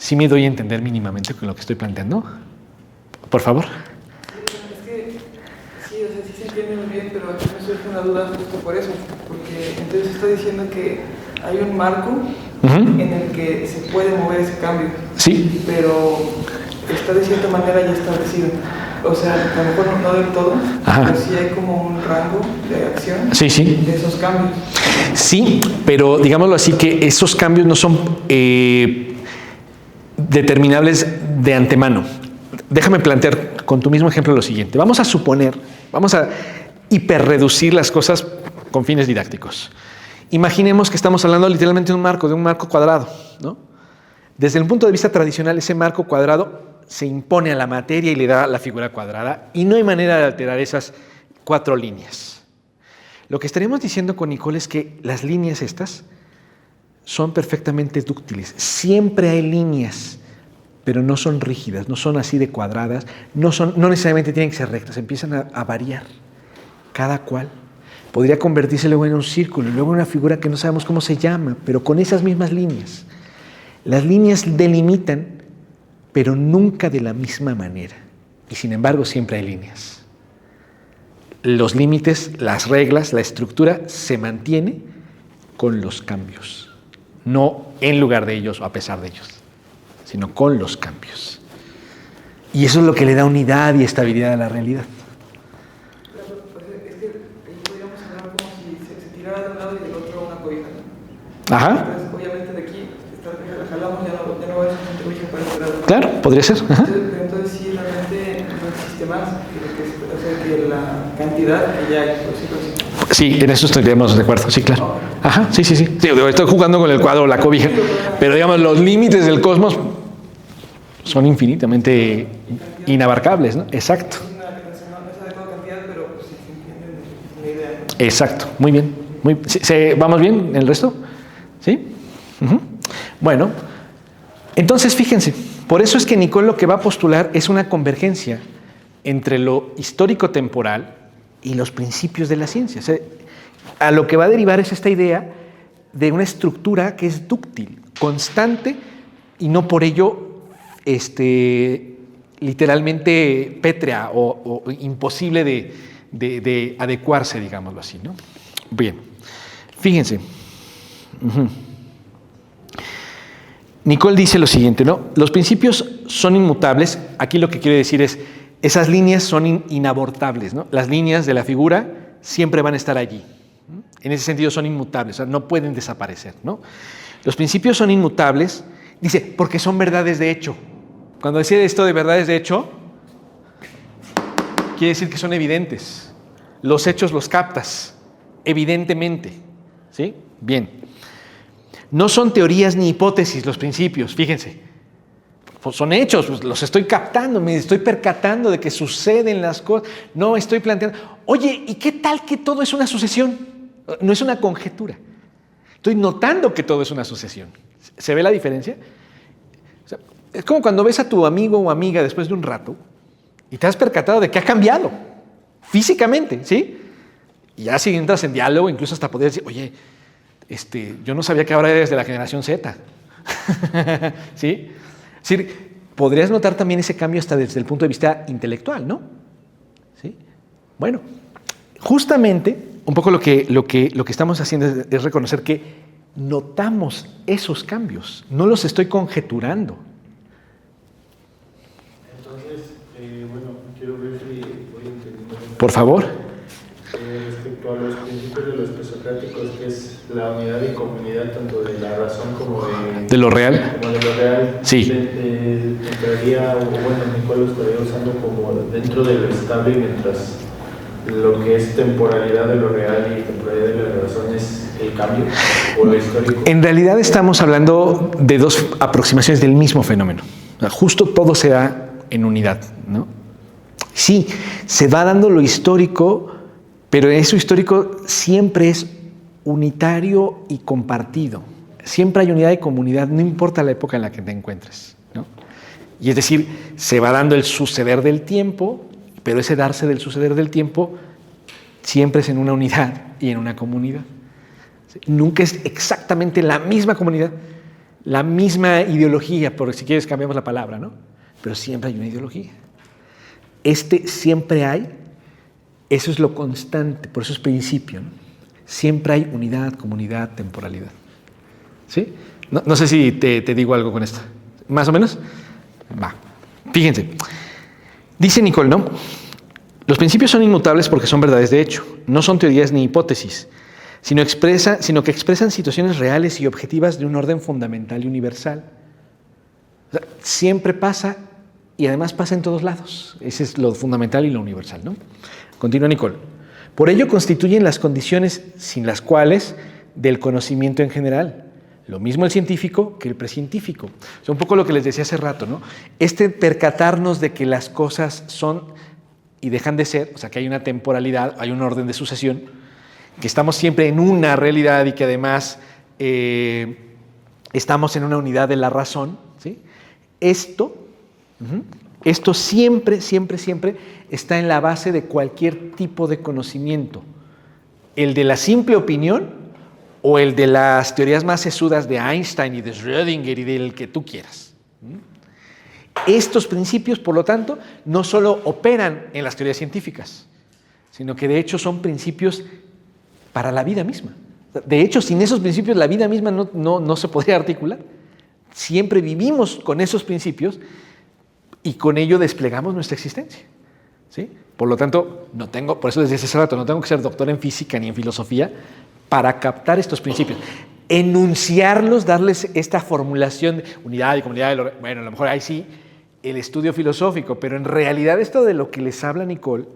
¿Sí me doy a entender mínimamente con lo que estoy planteando? Por favor. Es que sí, o sea, sí se entiende muy bien, pero aquí me surge una duda justo por eso, porque entonces está diciendo que hay un marco en el que se puede mover ese cambio, Sí. pero está de cierta manera ya establecido. O sea, a lo mejor no del todo, pero sí hay como un rango de acción de esos cambios. Sí, pero digámoslo así, que esos cambios no son determinables de antemano. Déjame plantear con tu mismo ejemplo lo siguiente. Vamos a hiperreducir las cosas con fines didácticos. Imaginemos que estamos hablando literalmente de un marco cuadrado, ¿no? Desde el punto de vista tradicional, ese marco cuadrado se impone a la materia y le da la figura cuadrada, y no hay manera de alterar esas 4 líneas. Lo que estaríamos diciendo con Nicole es que las líneas estas son perfectamente dúctiles. Siempre hay líneas, pero no son rígidas, no son así de cuadradas, no necesariamente tienen que ser rectas, empiezan a variar, cada cual. Podría convertirse luego en un círculo, luego en una figura que no sabemos cómo se llama, pero con esas mismas líneas. Las líneas delimitan, pero nunca de la misma manera. Y sin embargo, siempre hay líneas. Los límites, las reglas, la estructura se mantiene con los cambios. No en lugar de ellos o a pesar de ellos, sino con los cambios. Y eso es lo que le da unidad y estabilidad a la realidad. Es que podríamos hablar como si se tirara de un lado y del otro una cobija. Ajá. Entonces, obviamente de aquí, la jalamos, ya no va a ser un cobija para este lado. Claro, podría ser. Ajá. Entonces sí, realmente no existe más que la cantidad que ya hay, por decirlo así. Sí, en eso estaríamos de acuerdo, sí, claro. Ajá, sí. Sí, estoy jugando con el cuadro o la cobija, pero digamos, los límites del cosmos son infinitamente inabarcables, ¿no? Exacto. No es adecuada cantidad, pero sí se entiende la idea, ¿no? Exacto, muy bien. ¿Vamos bien en el resto? ¿Sí? Uh-huh. Bueno, entonces fíjense, por eso es que Nicole lo que va a postular es una convergencia entre lo histórico-temporal y los principios de la ciencia. O sea, a lo que va a derivar es esta idea de una estructura que es dúctil, constante y no por ello literalmente pétrea o imposible de adecuarse, digámoslo así, ¿no? Bien, fíjense. Uh-huh. Nicole dice lo siguiente, ¿no? Los principios son inmutables. Aquí lo que quiere decir es, esas líneas son inabortables, ¿no? Las líneas de la figura siempre van a estar allí. En ese sentido son inmutables, o sea, no pueden desaparecer, ¿no? Los principios son inmutables, dice, porque son verdades de hecho. Cuando decía esto de verdades de hecho, quiere decir que son evidentes. Los hechos los captas, evidentemente, ¿sí? Bien. No son teorías ni hipótesis los principios, fíjense. Pues son hechos, pues los estoy captando, me estoy percatando de que suceden las cosas. No estoy planteando, oye, ¿y qué tal que todo es una sucesión? No es una conjetura. Estoy notando que todo es una sucesión. ¿Se ve la diferencia? O sea, es como cuando ves a tu amigo o amiga después de un rato y te has percatado de que ha cambiado físicamente, ¿sí? Y ya si entras en diálogo, incluso hasta podrías decir, oye, yo no sabía que ahora eres de la generación Z. ¿Sí? Es decir, podrías notar también ese cambio hasta desde el punto de vista intelectual, ¿no? ¿Sí? Bueno, justamente un poco lo que estamos haciendo es reconocer que notamos esos cambios, no los estoy conjeturando. Entonces, bueno, quiero ver si voy entendiendo. Por favor. Respecto a los principios de los presocráticos, que es la unidad y comunidad tanto de la razón como de lo real. Como de lo real. Sí. Entraría, o bueno, Nicole lo estaría usando como dentro de lo estable, mientras lo que es temporalidad de lo real y temporalidad de la razón es el cambio o lo histórico. En realidad estamos hablando de dos aproximaciones del mismo fenómeno. O sea, justo todo se da en unidad, ¿no? Sí, se va dando lo histórico, pero eso histórico siempre es unitario y compartido. Siempre hay unidad y comunidad, no importa la época en la que te encuentres, ¿no? Y es decir, se va dando el suceder del tiempo, pero ese darse del suceder del tiempo siempre es en una unidad y en una comunidad. Nunca es exactamente la misma comunidad, la misma ideología, por si quieres cambiamos la palabra, ¿no? Pero siempre hay una ideología. Siempre hay, eso es lo constante, por eso es principio, ¿no? Siempre hay unidad, comunidad, temporalidad. ¿Sí? No sé si te digo algo con esto. ¿Más o menos? Va. Fíjense. Dice Nicole, ¿no? Los principios son inmutables porque son verdades de hecho. No son teorías ni hipótesis, sino que expresan situaciones reales y objetivas de un orden fundamental y universal. O sea, siempre pasa y además pasa en todos lados. Ese es lo fundamental y lo universal, ¿no? Continúa Nicole. Por ello constituyen las condiciones sin las cuales del conocimiento en general. Lo mismo el científico que el precientífico. O sea, un poco lo que les decía hace rato, ¿no? Percatarnos de que las cosas son y dejan de ser, o sea, que hay una temporalidad, hay un orden de sucesión, que estamos siempre en una realidad y que además estamos en una unidad de la razón, ¿sí? Esto siempre, siempre, siempre está en la base de cualquier tipo de conocimiento. El de la simple opinión o el de las teorías más sesudas de Einstein y de Schrödinger y del que tú quieras. Estos principios, por lo tanto, no solo operan en las teorías científicas, sino que de hecho son principios para la vida misma. De hecho, sin esos principios la vida misma no se podría articular. Siempre vivimos con esos principios y con ello desplegamos nuestra existencia, ¿sí? Por lo tanto, por eso desde hace rato, no tengo que ser doctor en física ni en filosofía para captar estos principios. Enunciarlos, darles esta formulación de unidad y comunidad, bueno, a lo mejor ahí sí, el estudio filosófico, pero en realidad esto de lo que les habla Nicole,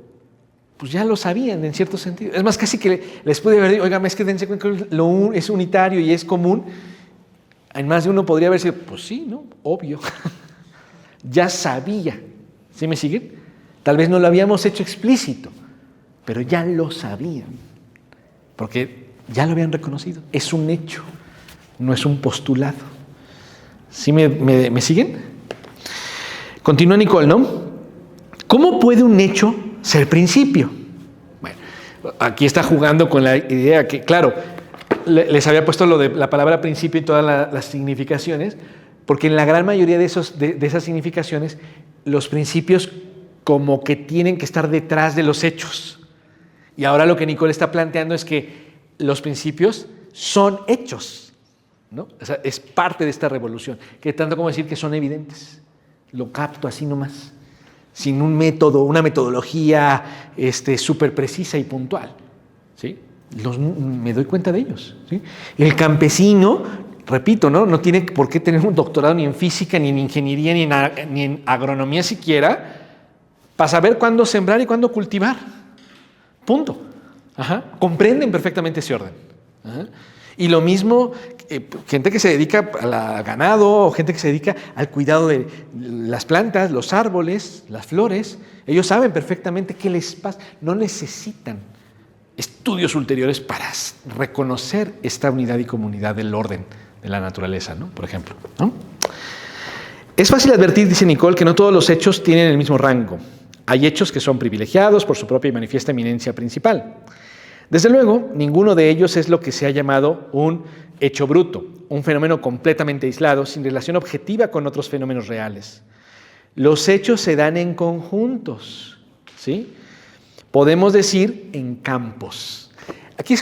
pues ya lo sabían en cierto sentido. Es más, casi que les pude haber dicho, oigan, es que dense cuenta que es unitario y es común. En más de uno podría haber sido, pues sí, ¿no? Obvio. Ya sabía. ¿Sí me siguen? Tal vez no lo habíamos hecho explícito, pero ya lo sabían. Porque ya lo habían reconocido. Es un hecho, no es un postulado. ¿Sí me siguen? Continúa Nicole, ¿no? ¿Cómo puede un hecho ser principio? Bueno, aquí está jugando con la idea que, claro, les había puesto lo de la palabra principio y todas las significaciones, porque en la gran mayoría de esas significaciones, los principios como que tienen que estar detrás de los hechos. Y ahora lo que Nicole está planteando es que los principios son hechos, ¿no? O sea, es parte de esta revolución, que tanto como decir que son evidentes. Lo capto así nomás, sin un método, una metodología súper precisa y puntual, ¿sí? Me doy cuenta de ellos, ¿sí? El campesino, repito, no tiene por qué tener un doctorado ni en física, ni en ingeniería, ni en agronomía siquiera, para saber cuándo sembrar y cuándo cultivar. Punto. Comprenden perfectamente ese orden. Y lo mismo, gente que se dedica al ganado o gente que se dedica al cuidado de las plantas, los árboles, las flores, ellos saben perfectamente qué les pasa. No necesitan estudios ulteriores para reconocer esta unidad y comunidad del orden de la naturaleza, ¿no? Por ejemplo, ¿no? Es fácil advertir, dice Nicole, que no todos los hechos tienen el mismo rango. Hay hechos que son privilegiados por su propia y manifiesta eminencia principal. Desde luego, ninguno de ellos es lo que se ha llamado un hecho bruto, un fenómeno completamente aislado, sin relación objetiva con otros fenómenos reales. Los hechos se dan en conjuntos, ¿sí? Podemos decir en campos. Aquí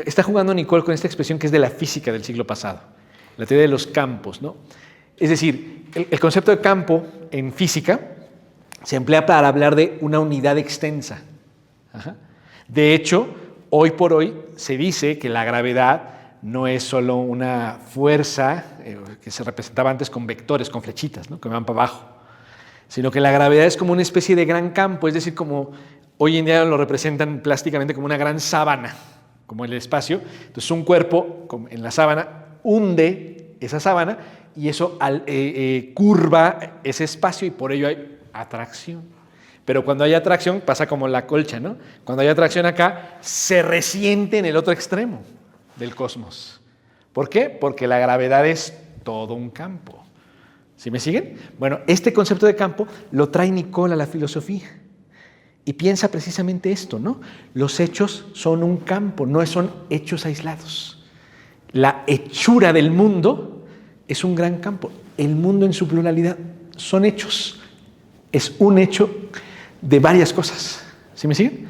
está jugando Nicole con esta expresión que es de la física del siglo pasado, la teoría de los campos, ¿no? Es decir, el concepto de campo en física se emplea para hablar de una unidad extensa. De hecho, hoy por hoy se dice que la gravedad no es solo una fuerza que se representaba antes con vectores, con flechitas, ¿no? Que van para abajo, sino que la gravedad es como una especie de gran campo, es decir, como hoy en día lo representan plásticamente como una gran sábana, como el espacio. Entonces un cuerpo en la sábana hunde esa sábana y eso curva ese espacio y por ello hay atracción. Pero cuando hay atracción pasa como la colcha, ¿no? Cuando hay atracción acá se resiente en el otro extremo del cosmos. ¿Por qué? Porque la gravedad es todo un campo. ¿Sí me siguen? Bueno, este concepto de campo lo trae Nicole a la filosofía y piensa precisamente esto, ¿no? Los hechos son un campo, no son hechos aislados. La hechura del mundo es un gran campo. El mundo en su pluralidad son hechos. Es un hecho de varias cosas. ¿Sí me siguen?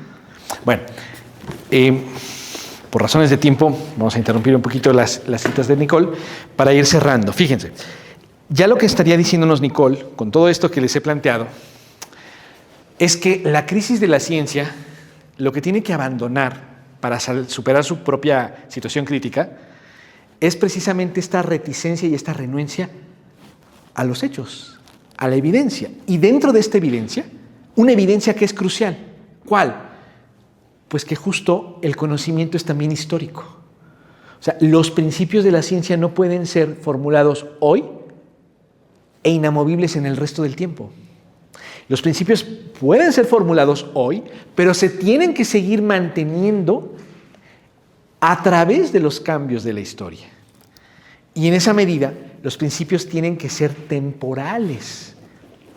Bueno, por razones de tiempo vamos a interrumpir un poquito las citas de Nicole para ir cerrando. Fíjense, ya lo que estaría diciéndonos Nicole con todo esto que les he planteado es que la crisis de la ciencia lo que tiene que abandonar para superar su propia situación crítica es precisamente esta reticencia y esta renuencia a los hechos, a la evidencia. Y dentro de esta evidencia, una evidencia que es crucial. ¿Cuál? Pues que justo el conocimiento es también histórico. O sea, los principios de la ciencia no pueden ser formulados hoy e inamovibles en el resto del tiempo. Los principios pueden ser formulados hoy, pero se tienen que seguir manteniendo a través de los cambios de la historia. Y en esa medida, los principios tienen que ser temporales,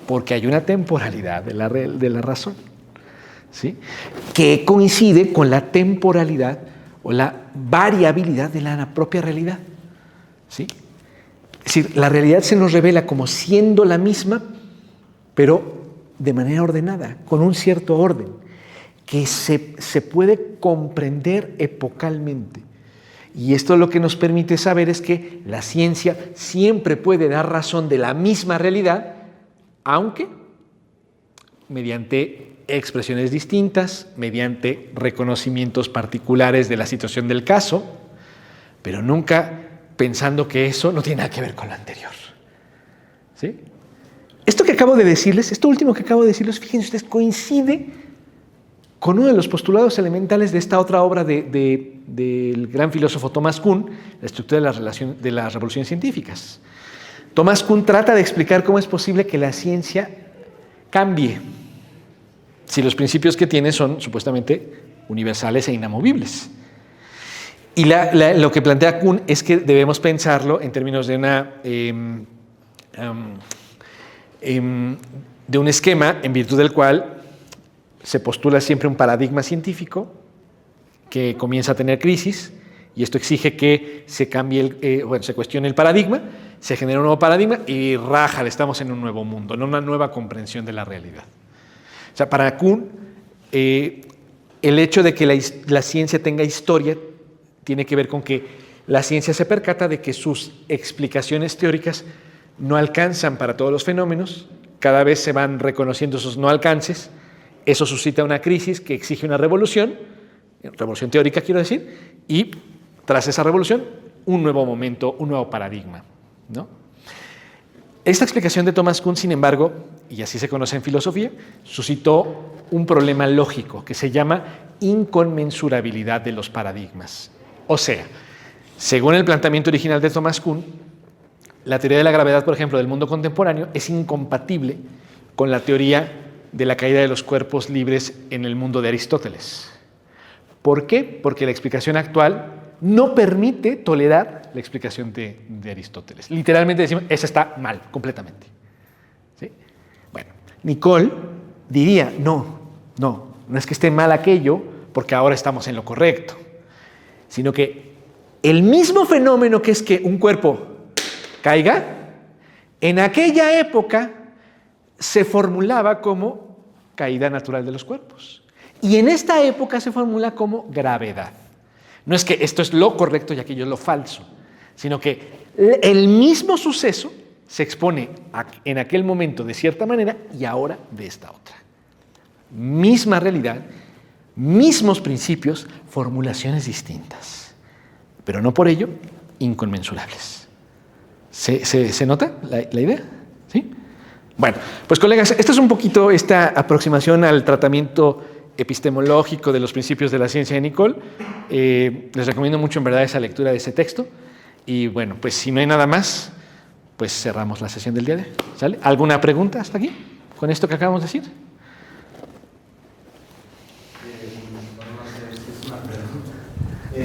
porque hay una temporalidad de la razón, ¿sí? Que coincide con la temporalidad o la variabilidad de la propia realidad, ¿sí? Es decir, la realidad se nos revela como siendo la misma, pero de manera ordenada, con un cierto orden, que se puede comprender epocalmente. Y esto lo que nos permite saber es que la ciencia siempre puede dar razón de la misma realidad, aunque mediante expresiones distintas, mediante reconocimientos particulares de la situación del caso, pero nunca pensando que eso no tiene nada que ver con lo anterior. ¿Sí? Esto último que acabo de decirles, fíjense ustedes, coincide con uno de los postulados elementales de esta otra obra del gran filósofo Thomas Kuhn, la estructura de las revoluciones científicas. Thomas Kuhn trata de explicar cómo es posible que la ciencia cambie si los principios que tiene son supuestamente universales e inamovibles. Y lo que plantea Kuhn es que debemos pensarlo en términos de un esquema en virtud del cual se postula siempre un paradigma científico que comienza a tener crisis, y esto exige que se cambie, se cuestione el paradigma, se genera un nuevo paradigma y estamos en un nuevo mundo, en una nueva comprensión de la realidad. O sea, para Kuhn, el hecho de que la ciencia tenga historia tiene que ver con que la ciencia se percata de que sus explicaciones teóricas no alcanzan para todos los fenómenos, cada vez se van reconociendo esos no alcances, eso suscita una crisis que exige una revolución teórica quiero decir, y tras esa revolución, un nuevo momento, un nuevo paradigma, ¿no? Esta explicación de Thomas Kuhn, sin embargo, y así se conoce en filosofía, suscitó un problema lógico que se llama inconmensurabilidad de los paradigmas. O sea, según el planteamiento original de Thomas Kuhn, la teoría de la gravedad, por ejemplo, del mundo contemporáneo es incompatible con la teoría de la caída de los cuerpos libres en el mundo de Aristóteles. ¿Por qué? Porque la explicación actual no permite tolerar la explicación de Aristóteles. Literalmente decimos, esa está mal, completamente. ¿Sí? Bueno, Nicole diría, no es que esté mal aquello porque ahora estamos en lo correcto, sino que el mismo fenómeno que es que un cuerpo caiga, en aquella época se formulaba como caída natural de los cuerpos. Y en esta época se formula como gravedad. No es que esto es lo correcto y aquello es lo falso, sino que el mismo suceso se expone en aquel momento de cierta manera y ahora de esta otra. Misma realidad, mismos principios, formulaciones distintas, pero no por ello inconmensurables. ¿Se nota la idea? ¿Sí? Bueno, pues colegas, esta es un poquito esta aproximación al tratamiento epistemológico de los principios de la ciencia de Nicole. Les recomiendo mucho en verdad esa lectura de ese texto. Y bueno, pues si no hay nada más, pues cerramos la sesión del día de hoy. ¿Sale? ¿Alguna pregunta hasta aquí con esto que acabamos de decir?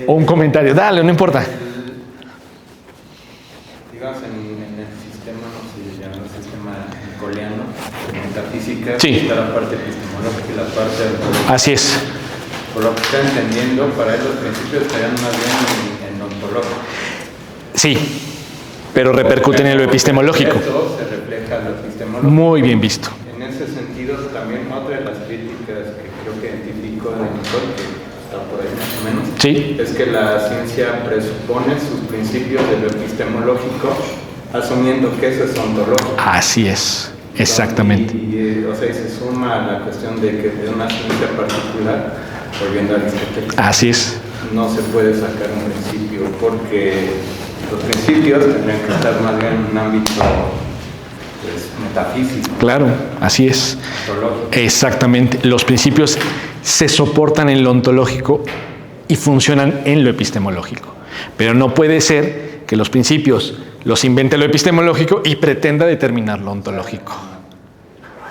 O un comentario, dale, no importa. Digamos, en el sistema, no sé si llama el sistema nicoleano, de metafísica, sí, está la parte epistemológica y la parte ontológica. Así es. Por lo que está entendiendo, para él los principios estarían más bien en lo ontológico. Sí, pero repercuten en lo epistemológico. Eso se refleja en lo epistemológico. Muy bien visto. En ese sentido, también otra de las críticas que creo que identifico de Nicole, que está por ahí más o menos, sí, es que la ciencia presupone sus principios de lo epistemológico, asumiendo que eso es ontológico. Así es, exactamente. O sea, y se suma a la cuestión de que de una ciencia particular, volviendo a Aristóteles, así es, no se puede sacar un principio, porque los principios tendrían que estar más bien en un ámbito pues, metafísico. Claro, así es. Ontológico. Exactamente. Los principios se soportan en lo ontológico y funcionan en lo epistemológico. Pero no puede ser que los principios los invente lo epistemológico y pretenda determinar lo ontológico.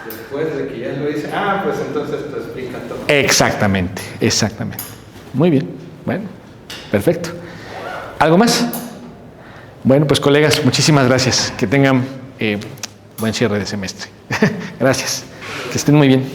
Después de que ya lo dice, pues entonces esto explica todo. Exactamente, exactamente. Muy bien, bueno, perfecto. ¿Algo más? Bueno, pues colegas, muchísimas gracias. Que tengan buen cierre de semestre. Gracias. Que estén muy bien.